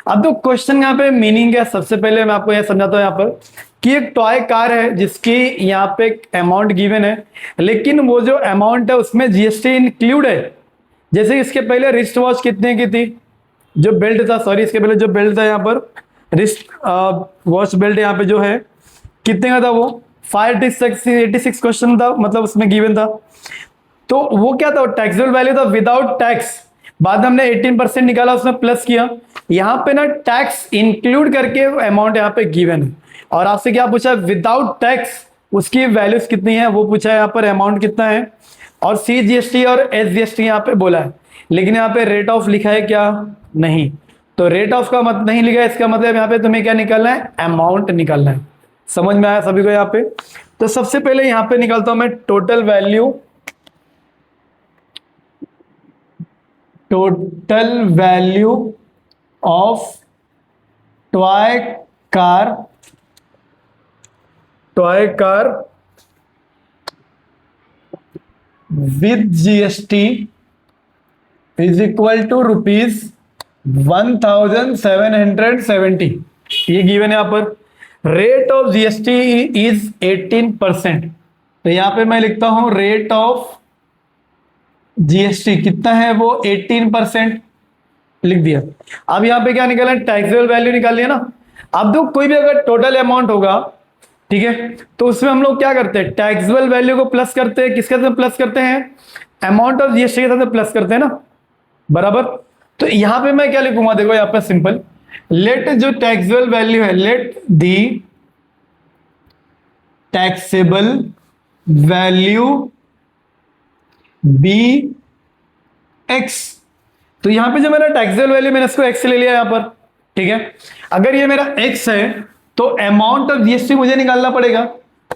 अब तो question यहाँ पे meaning है, सबसे पहले मैं आपको यह समझाता हूँ यहाँ पर कि एक टॉय कार है जिसकी यहाँ पे एक अमाउंट गिवन है, लेकिन वो जो अमाउंट है उसमें जीएसटी इंक्लूड है। जैसे इसके पहले रिस्ट वॉच कितने की थी, जो बेल्ट था, सॉरी इसके पहले जो बेल्ट था यहाँ पर रिस्ट वॉच बेल्ट यहाँ पे जो है कितने का था, वो 586 क्वेश्चन था, मतलब उसमें गिवन था। तो वो क्या था, टैक्सेबल वैल्यू था विदाउट टैक्स। बाद में हमने 18% निकाला, उसमें प्लस किया। यहाँ पे ना टैक्स इंक्लूड करके अमाउंट यहाँ पे गिवन है। और आपसे क्या पूछा, विदाउट टैक्स उसकी वैल्यूज कितनी है वो पूछा है, यहाँ पर अमाउंट कितना है, और CGST और SGST यहाँ पे बोला है। लेकिन यहाँ पे रेट ऑफ लिखा है क्या, नहीं। तो रेट ऑफ का मतलब नहीं लिखा है, इसका मतलब यहाँ पे तुम्हें क्या निकालना है, अमाउंट निकालना है। समझ में आया सभी को यहाँ पे। तो सबसे पहले यहाँ पे निकालता हूं मैं total value of toy car with GST is equal to ₹1770। ये गिवन है यहाँ पर। Rate of GST is 18%। तो यहां पे मैं लिखता हूं रेट ऑफ जीएसटी कितना है, वो 18% लिख दिया। अब यहां पे क्या निकाला, टैक्सेबल वैल्यू निकाल लिया ना। अब तो कोई भी अगर टोटल अमाउंट होगा, ठीक है, तो उसमें हम लोग क्या करते हैं, टैक्सेबल वैल्यू को प्लस करते हैं, किसके साथ प्लस करते हैं, अमाउंट ऑफ जीएसटी के साथ प्लस करते हैं ना, बराबर। तो यहां पे मैं क्या लिखूंगा, देखो यहां पर सिंपल, लेट जो टैक्सेबल वैल्यू है, let the taxable value be x. तो यहां पे जो मेरा टैक्सेबल वैल्यू, मैंने इसको एक्स ले लिया यहां पर, ठीक है। अगर ये मेरा एक्स है तो अमाउंट ऑफ जीएसटी मुझे निकालना पड़ेगा।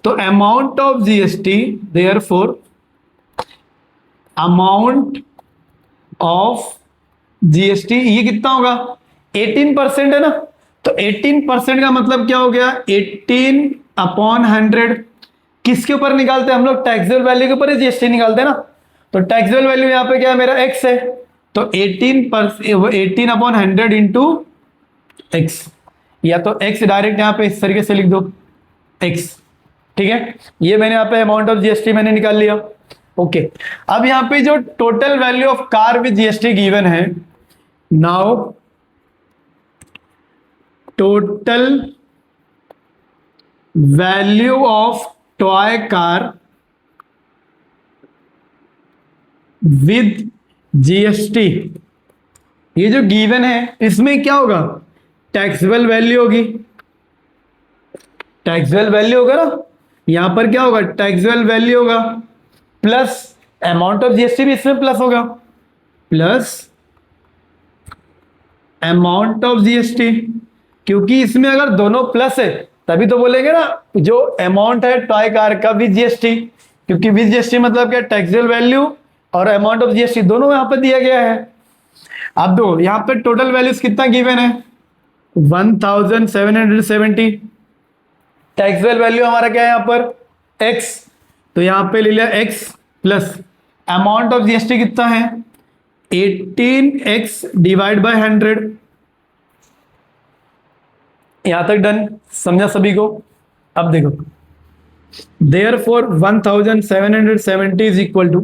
तो amount of GST, therefore amount of GST ये कितना होगा, 18% है ना। तो 18% का मतलब क्या हो गया, 18/100। किसके ऊपर निकालते हैं हम लोग, टैक्सेबल वैल्यू के ऊपर जीएसटी निकालते हैं ना। तो टैक्सेबल वैल्यू यहां पे क्या है, मेरा एक्स है, तो 18/100 इंटू एक्स, या तो एक्स डायरेक्ट यहां पे इस तरीके से लिख दो एक्स, ठीक है। ये मैंने यहां पे अमाउंट ऑफ जीएसटी मैंने निकाल लिया, ओके। अब यहां पे जो total value of car with GST given है, now total value of toy car with GST, ये जो गिवन है इसमें क्या होगा, टैक्सेबल वैल्यू होगी, टैक्सेबल वैल्यू होगा ना। यहां पर क्या होगा, टैक्सेबल वैल्यू होगा प्लस अमाउंट ऑफ जीएसटी भी इसमें प्लस होगा, प्लस अमाउंट ऑफ जीएसटी, क्योंकि इसमें अगर दोनों प्लस है तभी तो बोलेंगे ना जो अमाउंट है टॉय कार का विद जीएसटी, क्योंकि विद जीएसटी मतलब क्या, टैक्सेबल वैल्यू और अमाउंट ऑफ जीएसटी दोनों यहां पर दिया गया है। अब दो यहां पे टोटल वैल्यूज कितना गिवन है, 1770। टैक्सेबल वैल्यू हमारा क्या है यहां पर, x, तो यहां पे ले लिया x plus amount of GST कितना है, 18x डिवाइड बाय 100। यहां तक डन, समझा सभी को। अब देखो, देयरफॉर 1770 इज इक्वल टू,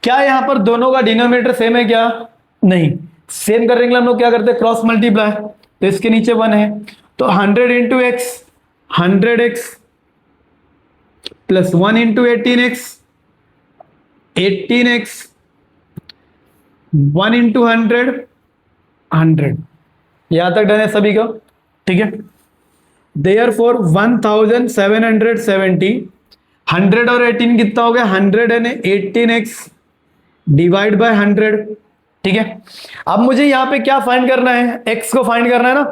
क्या यहां पर दोनों का डिनोमिनेटर सेम है क्या? नहीं। सेम करने के लिए हम लोग क्या करते हैं, क्रॉस मल्टीप्लाई। तो इसके नीचे 1 है, तो 100 into x, 100x plus 1 into 18x, 18x, 1 into 100, 100। यहां तक डन है सभी का, ठीक है। देयरफॉर 1770, 100 और 18 कितना हो गया, 118x डिवाइड बाय 100, ठीक है। अब मुझे यहां पे क्या फाइंड करना है, x को फाइंड करना है ना।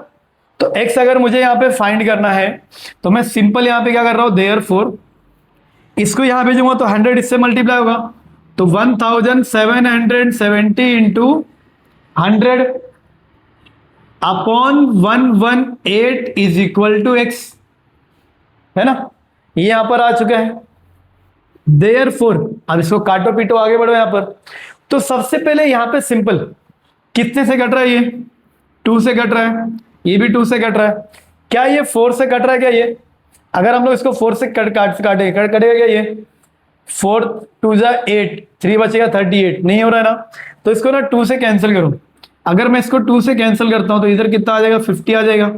तो x अगर मुझे यहां पे फाइंड करना है तो मैं सिंपल यहां पे क्या कर रहा हूं, देयरफॉर इसको यहां भेजूंगा तो 100 इससे मल्टीप्लाई होगा, तो 1770 into 100 upon 118 is equal to x, है ना। ये यहां पर आ चुका है। देयरफॉर अब इसको काटो पीटो, आगे बढ़ो यहां पर। तो सबसे पहले यहां पे सिंपल, कितने से कट रहा है, ये 2 से कट रहा है, ये भी 2 से कट रहा है। क्या ये 4 से कट रहा है क्या? ये अगर हम लोग इसको 4 से कटेगा क्या ये, 4 2 जा 8, 3 बचेगा 38, नहीं हो रहा है ना। तो इसको ना 2 से कैंसिल करो। अगर मैं इसको 2 से कैंसिल करता हूं तो इधर कितना आ जाएगा, 50 आ जाएगा।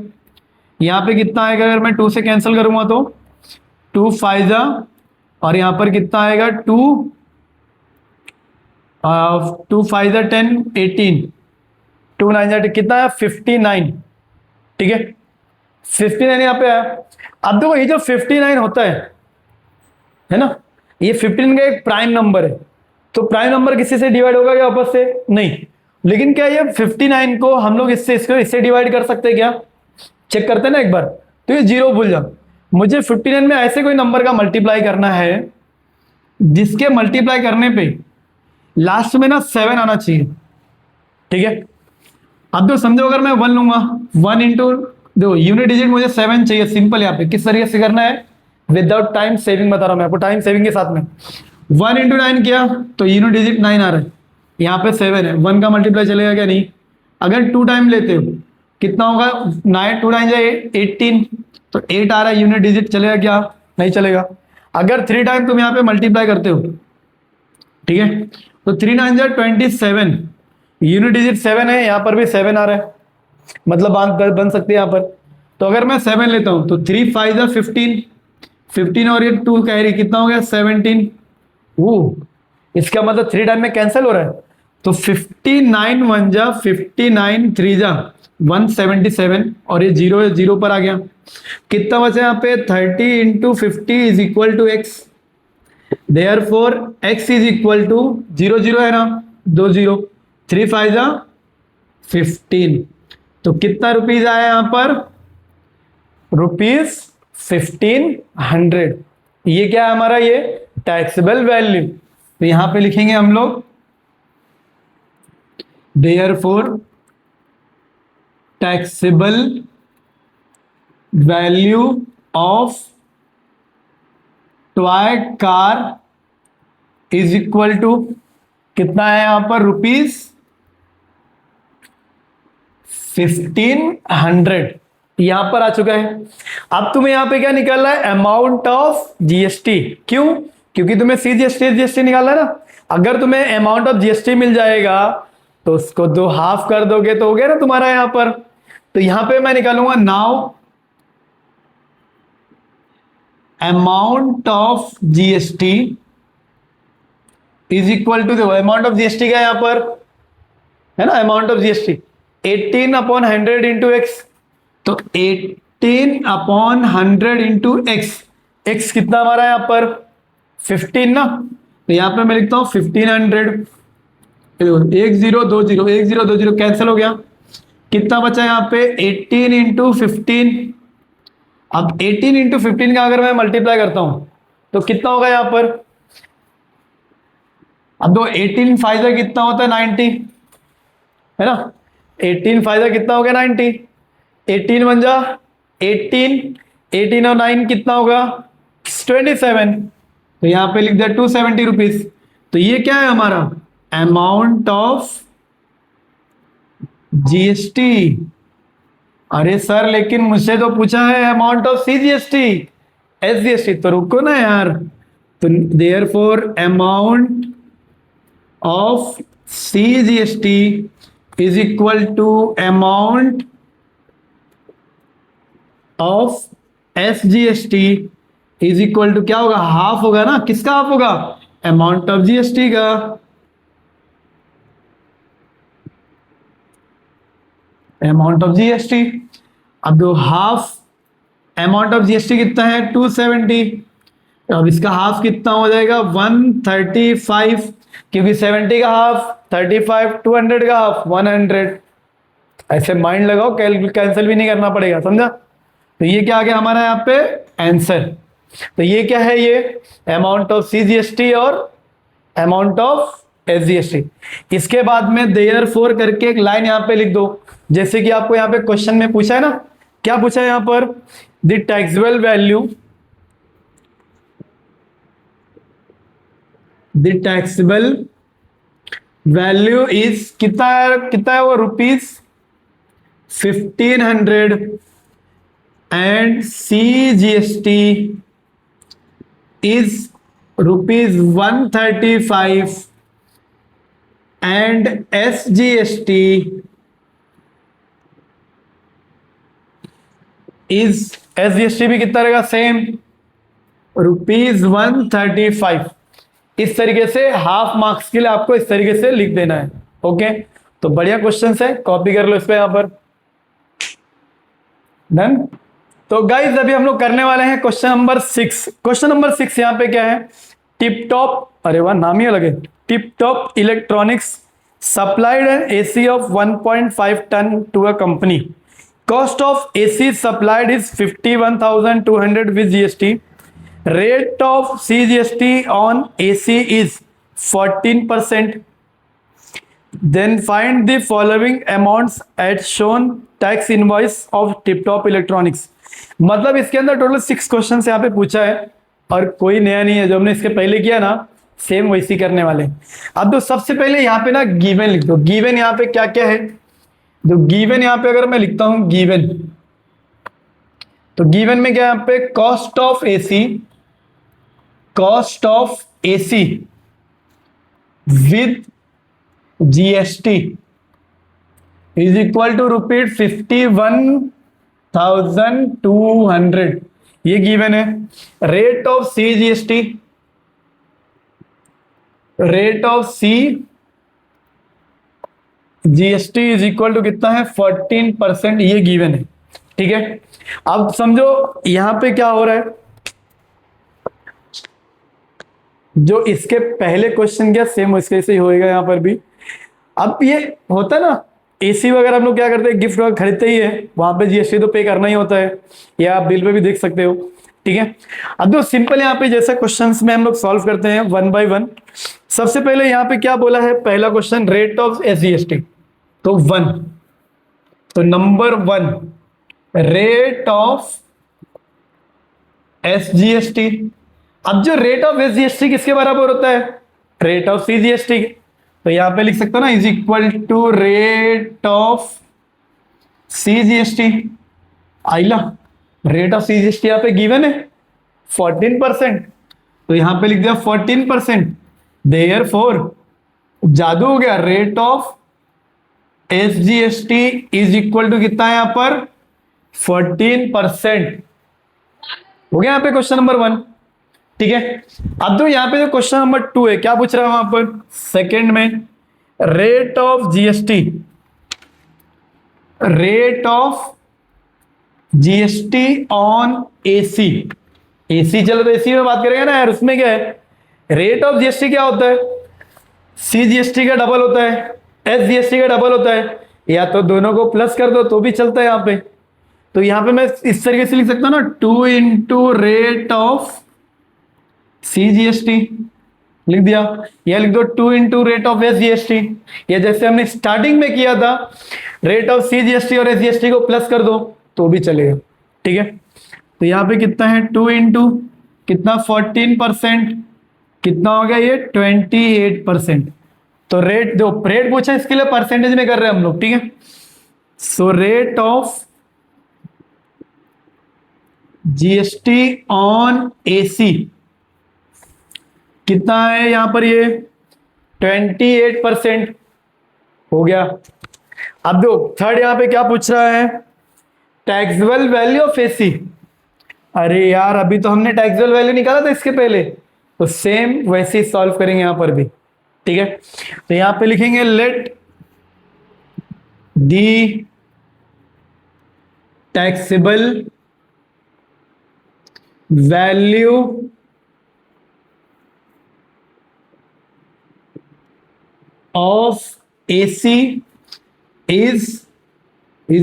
यहां पे कितना आएगा अगर मैं 2 से कैंसिल करूंगा तो 2 5 जा, और यहां पर कितना आएगा 2 5 जा 10, 18, 2 9 जा कितना है 59, ठीक है। 59 यहां पे आया। अब देखो ये जो 59 होता है ना, ये 15 का एक प्राइम नंबर है। तो प्राइम नंबर किसी से डिवाइड होगा क्या आपस से? नहीं। लेकिन क्या ये 59 को हम लोग इससे डिवाइड कर सकते हैं क्या? चेक करते हैं ना एक बार। तो ये 0 भूल जाओ, मुझे 59 में ऐसे कोई नंबर का मल्टीप्लाई करना है जिसके मल्टीप्लाई करने पे लास्ट में ना 7 आना चाहिए, ठीक है। अब तो समझो अगर मैं 1 लूंगा, 1 इंटू, देखो यूनिट डिजिट मुझे 7 चाहिए। सिंपल यहाँ पे किस तरीके से करना है, विदाउट टाइम सेविंग बता रहा हूं मैं आपको, टाइम सेविंग के साथ में। 1 इंटू 9 किया तो यूनिट डिजिट 9 आ रहा है, यहाँ पे 7 है, 1 का मल्टीप्लाई चलेगा क्या? नहीं। अगर 2 टाइम लेते हो कितना होगा, 9 2 9 जाए 18, तो 8 आ रहा है, यूनिट डिजिट चलेगा क्या? नहीं चलेगा। अगर 3 टाइम तुम यहाँ पे मल्टीप्लाई करते हो, ठीक है, तो 3 9 जा 27, यूनिट डिजिट 7 है, यहाँ पर भी 7 आ रहा है, मतलब बन सकती है यहाँ पर। तो अगर मैं 7 लेता हूं तो 3 5 जा 15, 15 और ये 2 कैरी कितना हो गया 17। वो इसका मतलब 3 टाइम में कैंसिल हो रहा है, तो 59 1 जा 59, 3 जा 177, और ये 0 है, 0 पर आ गया। कितना बचा यहाँ पे 30 into 50 is equal to x. Therefore x is equal to 0 0 है ना, 2 0, 3 5 जा 15। तो कितना रुपीज आया यहां पर, ₹1500। ये क्या है हमारा, ये टैक्सेबल वैल्यू। तो यहां पे लिखेंगे हम लोग therefore taxable value of toy car is equal to कितना है यहां पर, ₹1500 यहां पर आ चुका है। अब तुम्हें यहां पे क्या निकालना है, अमाउंट ऑफ जीएसटी। क्यों? क्योंकि तुम्हें जीएसटी निकालना है ना। अगर तुम्हें अमाउंट ऑफ जीएसटी मिल जाएगा तो उसको 2 हाफ कर दोगे तो हो गया ना तुम्हारा यहां पर। तो यहां पे मैं निकालूंगा now amount of GST is equal to, देखो अमाउंट ऑफ जीएसटी क्या है यहां पर, है ना, amount of GST 18 upon 100 into x. तो 18 अपॉन 100 इंटू एक्स, एक्स कितना हमारा यहां पर 15 ना, तो यहां पे मैं लिखता हूं 1500। 1 0 2 0, 1 0 2 0 कैंसिल हो गया। कितना बचा यहां पे 18 इंटू 15। अब 18 इंटू 15 का अगर मैं मल्टीप्लाई करता हूं तो कितना होगा यहां पर, अब दो 18 फायदा कितना होता है 90, है ना। 18 फायदा कितना हो गया 90, 18 बन जा 18, 18 और 9 कितना होगा 27। तो यहां पे लिख दिया 270 रुपीज। तो ये क्या है हमारा अमाउंट ऑफ जीएसटी, अरे सर लेकिन मुझसे तो पूछा है अमाउंट ऑफ सीजीएसटी, एसजीएसटी, तो रुको ना यार। तो therefore amount of CGST is equal to amount of SGST is equal to क्या होगा, हाफ होगा ना। किसका हाफ होगा, अमाउंट ऑफ जीएसटी का। अमाउंट ऑफ जीएसटी, अब दो हाफ अमाउंट ऑफ जीएसटी कितना है 270, अब इसका हाफ कितना हो जाएगा 135, क्योंकि 70 का हाफ 35, 200 का हाफ 100। ऐसे माइंड लगाओ, कैंसिल भी नहीं करना पड़ेगा, समझा। तो ये क्या आ गया हमारा यहाँ पे आंसर। तो ये क्या है, ये अमाउंट ऑफ सीजीएसटी और अमाउंट ऑफ एसजीएसटी। इसके बाद में देयरफॉर करके एक लाइन यहाँ पे लिख दो, जैसे कि आपको यहाँ पे क्वेश्चन में पूछा है ना, क्या पूछा है यहाँ पर, the taxable value, the taxable value is कितना है वो, ₹1500 and CGST is ₹135 and SGST is, SGST भी कितना रहेगा सेम, ₹135। इस तरीके से हाफ मार्क्स के लिए आपको इस तरीके से लिख देना है। ओके, तो बढ़िया क्वेश्चन है, कॉपी कर लो इस पे यहां पर। डन। तो गाइज अभी हम लोग करने वाले हैं क्वेश्चन नंबर 6। क्वेश्चन नंबर 6 यहाँ पे क्या है, टिप टॉप, अरे वाह नाम ही अलग है, Tip Top Electronics supplied an AC of 1.5 ton to a company, cost of AC supplied is 51,200 with GST, rate of CGST on AC is 14%, then find the following amounts at shown tax invoice of Tip Top Electronics। मतलब इसके अंदर total 6 question यहाँ पे पूछा है और कोई नया नहीं है, जो हमने इसके पहले किया ना सेम वैसी करने वाले। अब तो सबसे पहले यहाँ पे ना गिवन लिख दो। गिवन यहाँ पे क्या क्या है, तो गिवन यहाँ पे अगर मैं लिखता हूं गिवन, तो गिवन में क्या यहाँ पे cost of AC, cost of AC with GST is equal to ₹51,200, ये गिवन है। Rate of C GST, rate of C GST is equal to कितना है 14%, ये गिवन है। ठीक है, अब समझो यहां पे क्या हो रहा है, जो इसके पहले क्वेश्चन क्या सेम इसके से ही होएगा यहां पर भी। अब ये होता है ना एसी वगैरह हम लोग क्या करते हैं, गिफ्ट वगैरह खरीदते ही है, वहां पे जीएसटी तो पे करना ही होता है, या आप बिल पे भी देख सकते हो। ठीक है, अब तो सिंपल यहाँ पे जैसे क्वेश्चंस में हम लोग सॉल्व करते हैं 1 by 1। सबसे पहले यहाँ पे क्या बोला है, पहला क्वेश्चन रेट ऑफ एसजीएसटी, तो 1, तो नंबर 1 रेट ऑफ एसजीएसटी। अब जो रेट ऑफ एसजीएसटी किसके बराबर होता है, रेट ऑफ सीजीएसटी, तो यहां पे लिख सकते हो ना is equal to rate of CGST. आइला रेट ऑफ सीजीएसटी यहां पे गिवन है 14%, तो यहां पे लिख दिया 14%, देयरफॉर जादू हो गया, rate of SGST is equal to कितना है यहां पर 14% हो गया यहां पे क्वेश्चन नंबर 1। ठीक है, अब तो यहां पे जो क्वेश्चन नंबर 2 है क्या पूछ रहा है वहां पर सेकंड में, rate of GST, rate of GST on AC. AC चलो तो एसी में बात करेंगे ना यार, उसमें क्या है, रेट ऑफ जीएसटी क्या होता है, सी जीएसटी का डबल होता है, एस जीएसटी का डबल होता है, या तो दोनों को प्लस कर दो तो भी चलता है यहां पे। तो यहां पे मैं इस तरीके से लिख सकता हूं ना 2 इंटू रेट ऑफ सीजीएसटी लिख दिया, या लिख दो 2 इंटू रेट ऑफ एसजीएसटी, या जैसे हमने स्टार्टिंग में किया था रेट ऑफ सीजीएसटी और एसजीएसटी को प्लस कर दो तो भी चलेगा। ठीक है, तो यहां पे कितना है 2 इंटू कितना 14%, कितना हो गया ये 28%। तो रेट दो, रेट पूछा इसके लिए परसेंटेज में कर रहे हैं हम लोग। ठीक है, so rate of GST on AC कितना है यहां पर, ये 28% हो गया। अब दो थर्ड यहां पे क्या पूछ रहा है, टैक्सेबल वैल्यू ऑफ एसी। अरे यार अभी तो हमने टैक्सेबल वैल्यू निकाला था इसके पहले, तो सेम वैसे ही सॉल्व करेंगे यहां पर भी, ठीक है। तो यहां पे लिखेंगे let the taxable value of AC is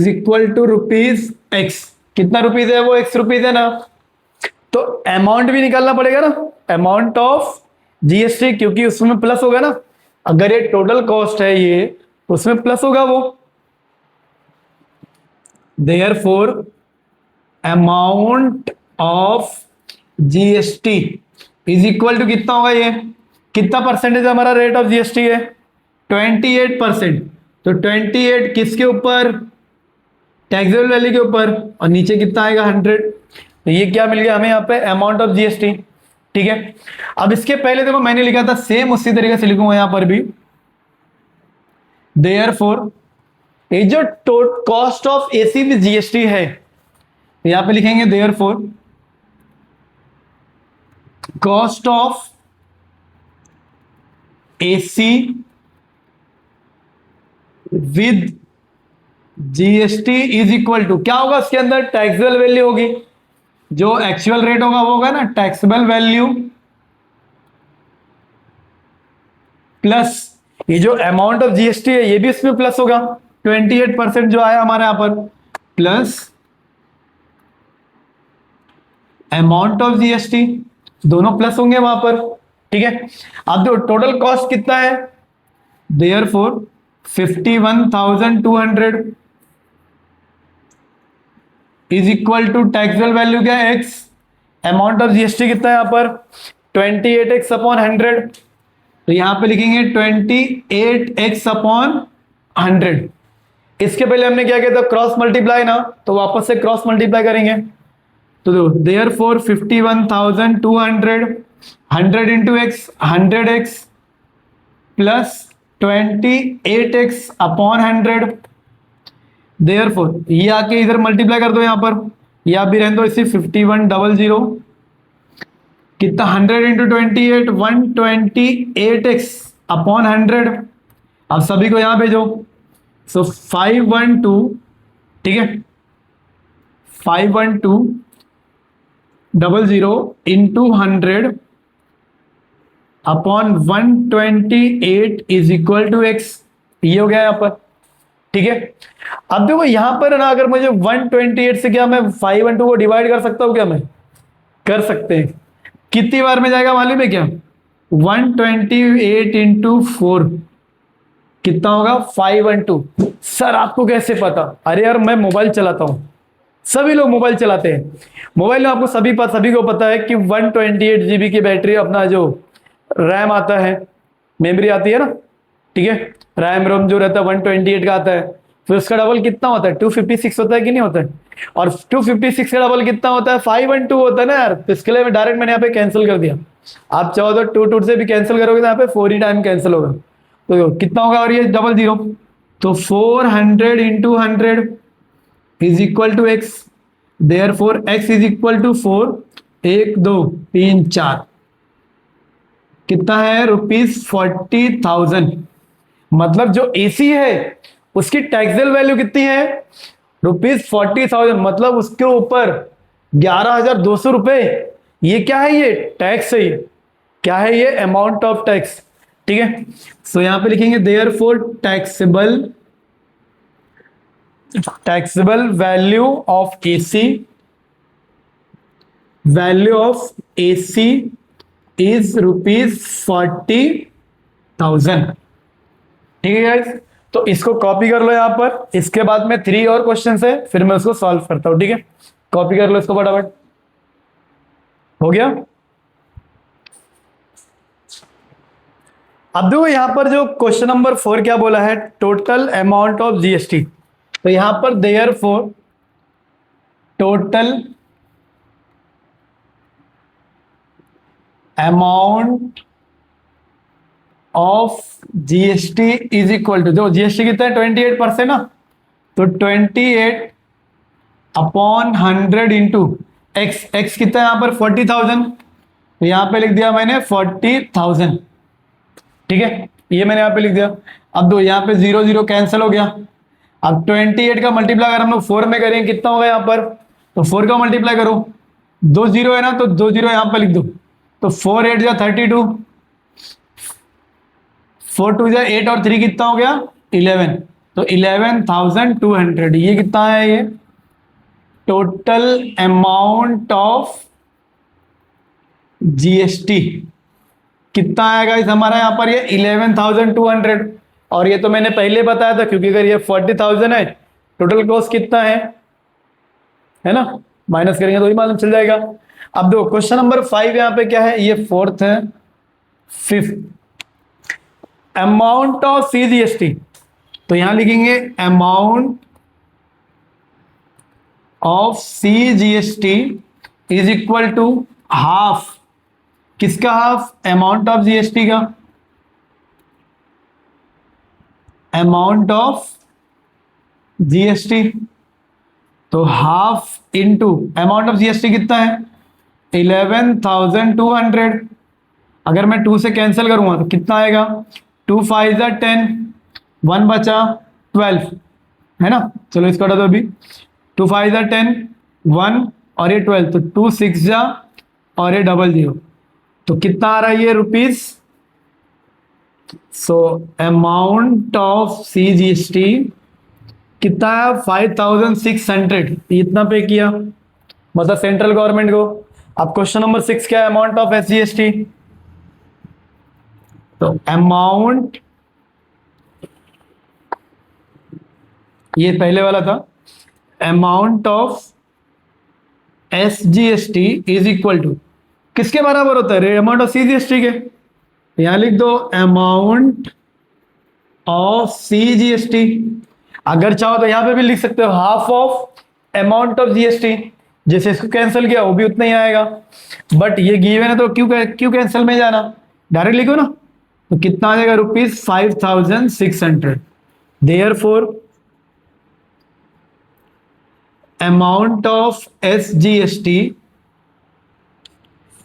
equal to rupees x. कितना रुपीज है वो, एक्स रुपीज है ना, तो अमाउंट भी निकालना पड़ेगा ना, अमाउंट ऑफ जीएसटी, क्योंकि उसमें प्लस होगा ना, अगर ये टोटल कॉस्ट है ये, उसमें प्लस होगा वो। Therefore amount of GST is equal to कितना होगा, ये कितना परसेंटेज हमारा रेट ऑफ जीएसटी है, 28%। तो 28 किसके ऊपर, टैक्सेबल वैल्यू के ऊपर, और नीचे कितना आएगा 100। तो ये क्या मिल गया हमें यहाँ पे, अमाउंट ऑफ जीएसटी, ठीक है। अब इसके पहले देखो मैंने लिखा था सेम उसी तरीके से लिखूंगा यहां पर भी, देयरफॉर ये जो cost of AC with GST है, यहां पे लिखेंगे therefore cost of AC with GST is equal to क्या होगा, उसके अंदर टैक्सेबल वैल्यू होगी, जो एक्चुअल रेट होगा वो होगा ना टैक्सेबल वैल्यू प्लस ये जो अमाउंट ऑफ जीएसटी है ये भी इसमें प्लस होगा, 28% जो आया हमारे यहां पर, प्लस अमाउंट ऑफ जीएसटी, दोनों प्लस होंगे वहां पर, ठीक है। अब जो टोटल कॉस्ट कितना है, therefore 51,200 is equal to taxable value क्या है एक्स, अमाउंट ऑफ जीएसटी कितना है यहां पर 28x अपॉन 100। तो यहां पे लिखेंगे 28x अपॉन 100। इसके पहले हमने क्या किया था, क्रॉस मल्टीप्लाई ना, तो वापस से क्रॉस मल्टीप्लाई करेंगे। तो therefore 51,200 100 into x 100x plus 28x upon 100। Therefore ये आके इधर मल्टीप्लाई कर दो यहां पर, या भी रहने दो इसी 5100 कितना 100 इंटू 28 128x अपॉन 100। अब सभी को यहां भेजो, सो 512, ठीक है, 51200 into 100 upon 128 is equal to x, ये हो गया यहां पर, ठीक है। अब देखो यहां पर ना, अगर मुझे 128 से क्या मैं 512 को डिवाइड कर सकता हूं क्या, मैं कर सकते हैं, कितनी बार में जाएगा मालूम है क्या, 128 इंटू 4 कितना होगा 512। सर आपको कैसे पता, अरे यार मैं मोबाइल चलाता हूं, सभी लोग मोबाइल चलाते हैं, मोबाइल में आपको सभी को पता है कि 128 GB की बैटरी, अपना जो रैम आता है, मेमोरी आती है ना, ठीक है, रैम रोम जो रहता है 128 का आता है, फिर उसका डबल कितना होता है 256 होता है कि नहीं होता है, और 256 का डबल कितना होता है 512 होता है ना यार। तो इसके लिए मैं डायरेक्ट मैंने यहाँ पे कैंसिल कर दिया, आप चाहो तो 2 से भी कैंसिल करोगे तो यहाँ पे 4 ही टाइम कैंसिल होगा, तो कितना होगा, और ये 00, तो 400 into 100 is equal to x, therefore x is equal to 4, 1 2 3 4 कितना है ₹40,000। मतलब जो एसी है उसकी टैक्सेबल वैल्यू कितनी है ₹40,000, मतलब उसके ऊपर 11,200 रुपए, ये क्या है, ये टैक्स है, ये क्या है, ये अमाउंट ऑफ टैक्स, ठीक है। सो यहां पे लिखेंगे therefore taxable value of AC is ₹40,000, ठीक है गाइस। तो इसको कॉपी कर लो यहां पर, इसके बाद में 3 और क्वेश्चन है, फिर मैं उसको सॉल्व करता हूं, ठीक है। कॉपी कर लो इसको फटाफट, हो गया। अब देखो यहां पर जो क्वेश्चन नंबर 4 क्या बोला है, टोटल अमाउंट ऑफ जीएसटी, तो यहां पर therefore total amount of GST is equal to, जो जीएसटी कितना है 28% ना, तो 28 अपॉन 100 इंटू एक्स, एक्स कितना है यहाँ पर 40,000, तो यहाँ पे लिख दिया मैंने 40,000, ठीक है, ये मैंने यहाँ पे लिख दिया। अब दो यहाँ पे 0 0 कैंसिल हो गया। अब 28 का मल्टीप्लाई अगर हम लोग 4 में करें कितना होगा यहाँ पर, तो 4 का मल्टीप्लाई करो, 2 0 है ना, तो 2 0 यहाँ पर लिख दो, तो 4 8 जा 32, 4 2 जा 8 और 3 कितना हो गया 11, तो 11,200, ये कितना है, ये टोटल अमाउंट ऑफ जीएसटी कितना आएगा इस हमारा यहाँ पर, ये 11,200, और ये तो मैंने पहले बताया था, क्योंकि अगर ये 40,000 है, टोटल कॉस्ट कितना है ना, माइनस करेंगे तो ही मालूम चल जाएगा। अब दो क्वेश्चन नंबर 5 यहाँ पे क्या है, ये 4th है। 5th अमाउंट ऑफ सीजीएसटी, तो यहां लिखेंगे amount of CGST is equal to half, किसका हाफ, अमाउंट ऑफ जीएसटी का, अमाउंट ऑफ जीएसटी, तो half into amount of GST कितना है 11,200, अगर मैं 2 से कैंसिल करूंगा तो कितना आएगा, 2 5 जा 10, 1 बचा 12, है ना, चलो इसका तो अभी 2 5 जा 10, 1 और ये 12, तो 2 6 जा और ये 00, तो कितना आ रहा है ये rupees. So amount of CGST कितना है 5,600, इतना पे किया, मतलब सेंट्रल गवर्नमेंट को। अब क्वेश्चन नंबर 6 क्या है, अमाउंट ऑफ एसजीएसटी, तो अमाउंट, ये पहले वाला था, amount of SGST is equal to किसके बराबर होता है, अमाउंट ऑफ सीजीएसटी के, यहां लिख दो अमाउंट ऑफ सीजीएसटी, अगर चाहो तो यहां पे भी लिख सकते हो half of amount of GST, जैसे इसको कैंसिल किया वो भी उतना ही आएगा, बट ये गिवन है तो क्यों कैंसिल में जाना, डायरेक्ट लिखो ना, तो कितना आ जाएगा rupees 5,600, therefore amount of SGST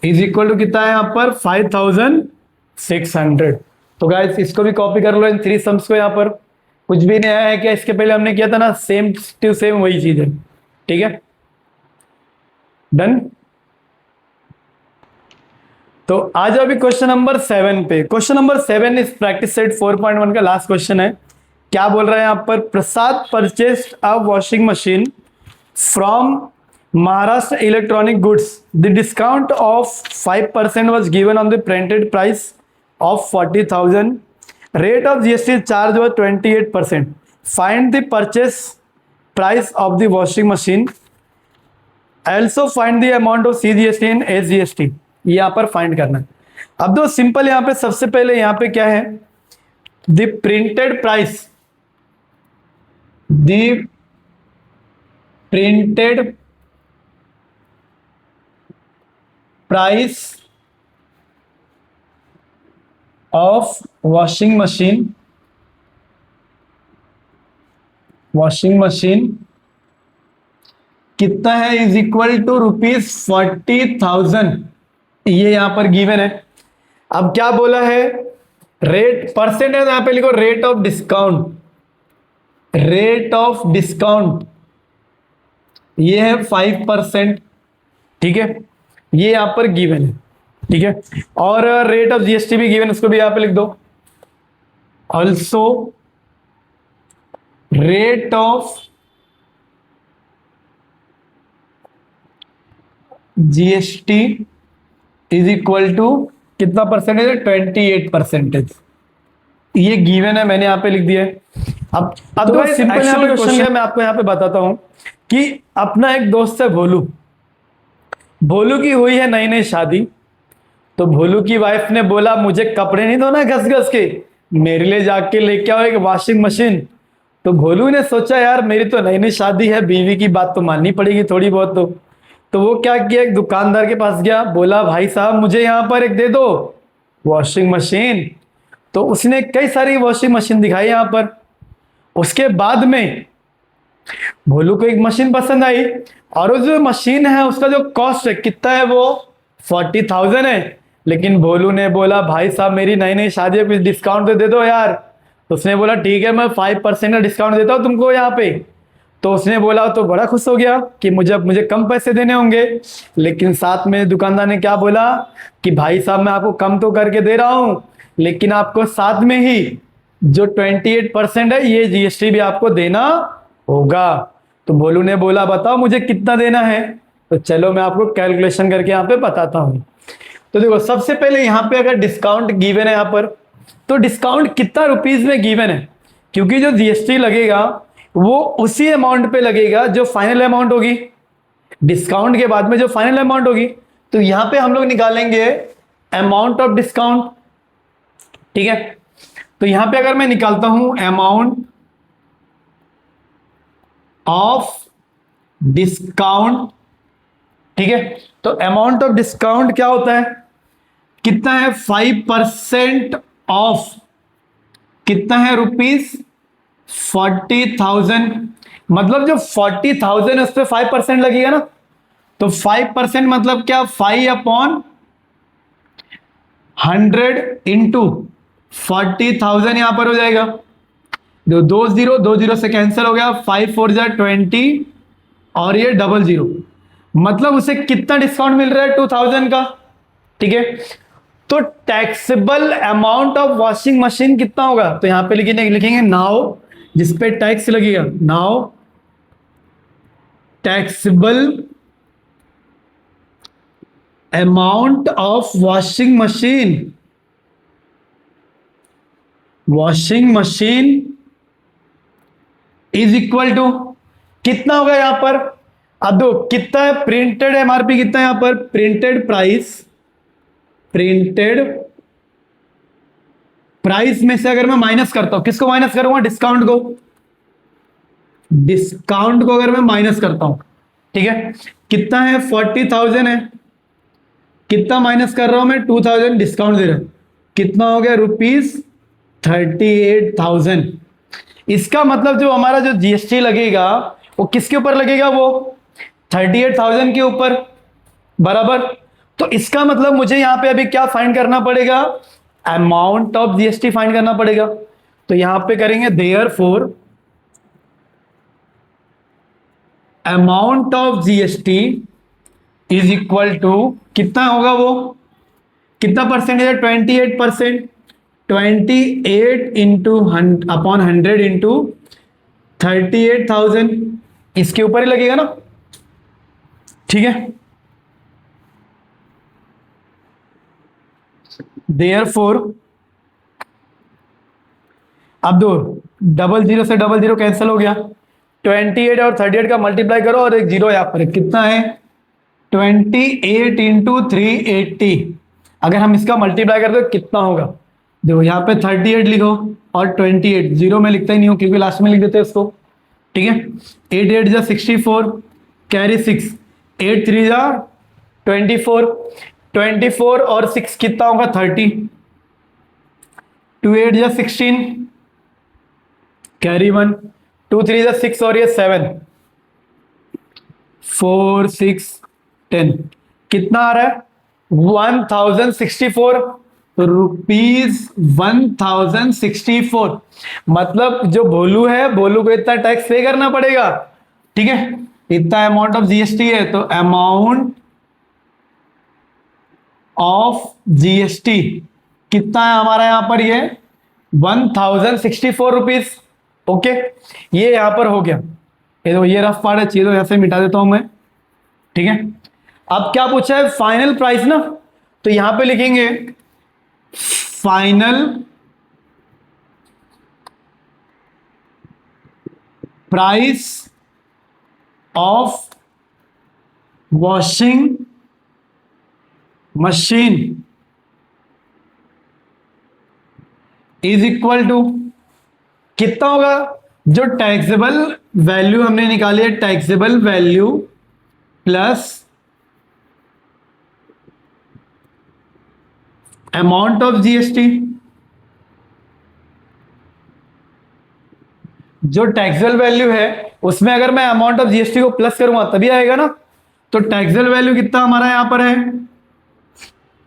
is equal to कितना है यहां पर 5,600। तो गाइस इसको भी कॉपी कर लो इन 3 सम्स को, यहां पर कुछ भी नया है क्या, इसके पहले हमने किया था ना, सेम टू सेम वही चीज है, ठीक है, डन। तो आ जाओ अभी क्वेश्चन नंबर 7 पे। क्वेश्चन नंबर 7 इस प्रैक्टिस सेट 4.1 का लास्ट क्वेश्चन है। क्या बोल रहा है यहां पर, Prasad purchased a washing machine from Maharashtra electronic goods, the discount of 5% was given on the printed price of 40,000, rate of GST charge was 28%, find the purchase price of the washing machine, also find the amount of CGST and SGST, ये यहां पर find करना है। अब दो simple, यहां पे सबसे पहले यहां पे क्या है, the printed price, the printed price of washing machine कितना है, इज इक्वल टू रुपीज 40,000, ये यहां पर गिवन है। अब क्या बोला है, रेट परसेंट है तो यहां पे लिखो rate of discount, rate of discount ये है 5%, ठीक है, ये यहां पर गिवन है, ठीक है, और रेट ऑफ जीएसटी भी गिवन, उसको भी यहां पे लिख दो, also rate of GST is equal to कितना परसेंटेज है, 28%, ये गिवन है, मैंने यहां पे लिख दिया है। अब तो सिंपल यहां पे क्वेश्चन है, मैं आपको यहां पे बताता हूं कि अपना एक दोस्त है भोलू, भोलू की हुई है नई नई शादी, तो भोलू की वाइफ ने बोला मुझे कपड़े नहीं धोना घस घस के, मेरे लिए जाके लेके आओ एक वॉशिंग मशीन। तो भोलू ने सोचा यार मेरी तो नई नई शादी है, बीवी की बात तो माननी पड़ेगी थोड़ी बहुत, तो वो क्या किया, एक दुकानदार के पास गया, बोला भाई साहब मुझे यहाँ पर एक दे दो वॉशिंग मशीन। तो उसने कई सारी वॉशिंग मशीन दिखाई यहाँ पर। उसके बाद में भोलू को एक मशीन पसंद आई, और वो जो मशीन है उसका जो कॉस्ट है कितना है, वो 40,000 है। लेकिन भोलू ने बोला भाई साहब मेरी नई नई शादी है, कुछ डिस्काउंट तो दे दो यार। तो उसने बोला ठीक है मैं 5% का डिस्काउंट देता हूँ तुमको यहाँ पे। तो उसने बोला, तो बड़ा खुश हो गया कि मुझे कम पैसे देने होंगे। लेकिन साथ में दुकानदार ने क्या बोला कि भाई साहब मैं आपको कम तो करके दे रहा हूं, लेकिन आपको साथ में ही जो 28% है ये जीएसटी भी आपको देना होगा। तो भोलू ने बोला बताओ मुझे कितना देना है। तो चलो मैं आपको कैलकुलेशन करके यहाँ पे बताता हूं। तो देखो सबसे पहले यहाँ पे अगर डिस्काउंट गिवन है यहाँ पर, तो डिस्काउंट कितना रुपीज में गिवन है, क्योंकि जो जीएसटी लगेगा वो उसी अमाउंट पे लगेगा जो फाइनल अमाउंट होगी, डिस्काउंट के बाद में जो फाइनल अमाउंट होगी। तो यहां पे हम लोग निकालेंगे अमाउंट ऑफ डिस्काउंट। ठीक है, तो यहां पे अगर मैं निकालता हूं अमाउंट ऑफ डिस्काउंट, ठीक है, तो अमाउंट ऑफ डिस्काउंट क्या होता है, कितना है 5% ऑफ, कितना है रुपीज 40,000। मतलब जो 40,000 है उस पर 5% लगेगा ना। तो 5% मतलब क्या, 5/100 इंटू 40,000 यहां पर हो जाएगा। दो जीरो से कैंसिल हो गया, 5×4=20 और ये 00। मतलब उसे कितना डिस्काउंट मिल रहा है 2,000 का। ठीक है, तो taxable amount of washing machine कितना होगा, तो यहां पे लिखेंगे नाउ, जिसपे टैक्स लगेगा, now taxable amount of washing machine is equal to कितना होगा यहां पर। अब दो कितना है, प्रिंटेड एमआरपी कितना है यहां पर, प्रिंटेड प्राइस में से अगर मैं माइनस करता हूं, किसको माइनस करूंगा, डिस्काउंट को अगर मैं माइनस करता हूं, ठीक है, कितना है 40,000 है, कितना माइनस कर रहा हूं मैं 2,000 डिस्काउंट दे रहा हूं, कितना हो गया ₹38,000। इसका मतलब जो हमारा जो जीएसटी लगेगा वो किसके ऊपर लगेगा, वो 38,000 के ऊपर, बराबर। तो इसका मतलब मुझे यहां पे अभी क्या फाइंड करना पड़ेगा, अमाउंट ऑफ जीएसटी फाइंड करना पड़ेगा। तो यहां पे करेंगे therefore amount of GST is equal to, कितना होगा वो, कितना परसेंटेज है 28%, 28 इंटू अपॉन 100 इंटू 38,000, इसके ऊपर ही लगेगा ना। ठीक है, देयरफॉर अब दो 00 से 00 कैंसिल हो गया, 28 और 38 का मल्टीप्लाई करो और एक जीरो यहां पर कितना है 28 इंटू 380। अगर हम इसका मल्टीप्लाई करते तो कितना होगा, देखो यहां पे 38 लिखो और 28, जीरो में लिखता ही नहीं हूं क्योंकि लास्ट में लिख देते हैं उसको। ठीक है, 8 8 जा 64, कैरी 6, 8 3 जा 24, 24 और 6 कितना होगा 30, 2 8 जा 16, कैरी 1, 2 3 जा 6 और ये 7, 4 6 10, कितना आ रहा है 1064 रुपीज 1064। मतलब जो भोलू है, भोलू को इतना टैक्स पे करना पड़ेगा। ठीक है, इतना अमाउंट ऑफ जीएसटी है, तो अमाउंट ऑफ जीएसटी कितना है हमारा यहां पर, ये 1064 रुपीज। ओके, ये यहां पर हो गया। ये रफ पार्ट है, चीजों यहां से मिटा देता हूं मैं। ठीक है, अब क्या पूछा है, फाइनल प्राइस ना, तो यहां पे लिखेंगे final price of washing machine is equal to कितना होगा, जो टैक्सेबल वैल्यू हमने निकाली है, taxable value plus amount of GST, जो टैक्सेबल वैल्यू है उसमें अगर मैं अमाउंट ऑफ जीएसटी को प्लस करूंगा तभी आएगा ना। तो टैक्सेबल वैल्यू कितना हमारा यहां पर है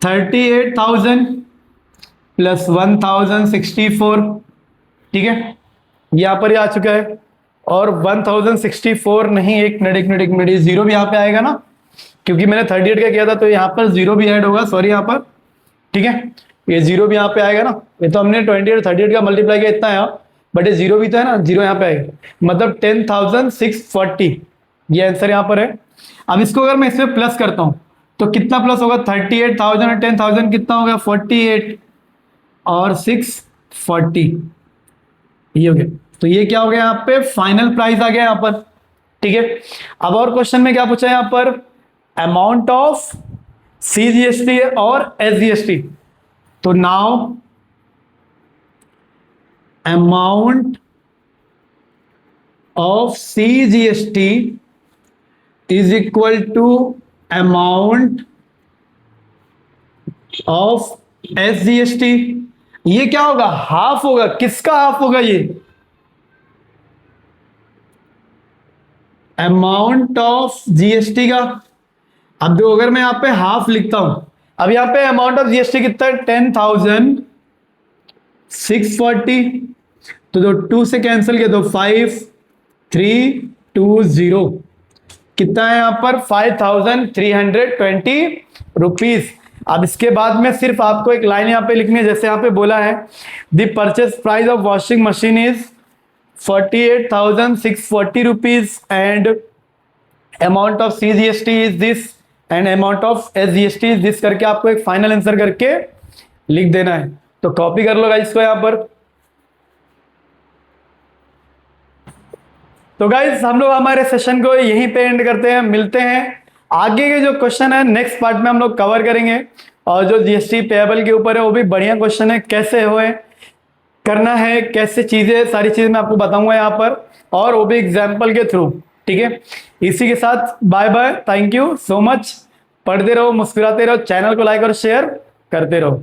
38,000 प्लस 1,064, ठीक है, यहां पर ही आ चुका है। और 1,064 नहीं, एक मिनट, जीरो भी यहां पे आएगा ना, क्योंकि मैंने 38 का किया था तो यहां पर जीरो भी ऐड होगा, सॉरी यहां पर, ठीक है, ये जीरो भी यहां पे आएगा ना। ये तो हमने 28 38 का मल्टीप्लाई किया इतना है, बट ये जीरो भी तो है ना, जीरो यहां पे आएगा, मतलब 10,640 ये आंसर यहां पर है। अब इसको अगर मैं इसमें प्लस करता हूं तो कितना प्लस होगा, 38,000 और 10,000 कितना होगा 48 और 640, ये हो गया। तो ये क्या हो गया यहाँ पे फाइनल प्राइस आ गया यहाँ पर, ठीक है। अब और क्वेश्चन में क्या पूछा है यहाँ पर, अमाउंट ऑफ सीजीएसटी और एसजीएसटी। तो now amount of CGST is equal to amount of SGST. ये क्या होगा, हाफ होगा, किसका हाफ होगा, ये अमाउंट ऑफ जीएसटी का। अब देखो अगर मैं यहां पे हाफ लिखता हूं, अब यहां पे अमाउंट ऑफ जीएसटी कितना है 10,640, तो जो 2 से कैंसिल किया तो 5,320 कितना है यहां पर 5,320 रुपीज। अब इसके बाद में सिर्फ आपको एक लाइन यहां पे लिखनी है, जैसे यहां पे बोला है the purchase price of washing machine is 48,640 rupees and amount of CGST is this and amount of SGST is this, करके आपको एक फाइनल आंसर करके लिख देना है। तो कॉपी कर लो गाइस इसको यहां पर। तो गाइस हम लोग हमारे सेशन को यहीं पे एंड करते हैं, मिलते हैं आगे के जो क्वेश्चन है नेक्स्ट पार्ट में हम लोग कवर करेंगे। और जो जीएसटी पेएबल के ऊपर है वो भी बढ़िया क्वेश्चन है, कैसे होए करना है, कैसे चीजें, सारी चीजें मैं आपको बताऊंगा यहाँ पर, और वो भी एग्जाम्पल के थ्रू, ठीक है। इसी के साथ bye bye, thank you so much. पढ़ते रहो, मुस्कुराते रहो, चैनल को लाइक और शेयर करते रहो।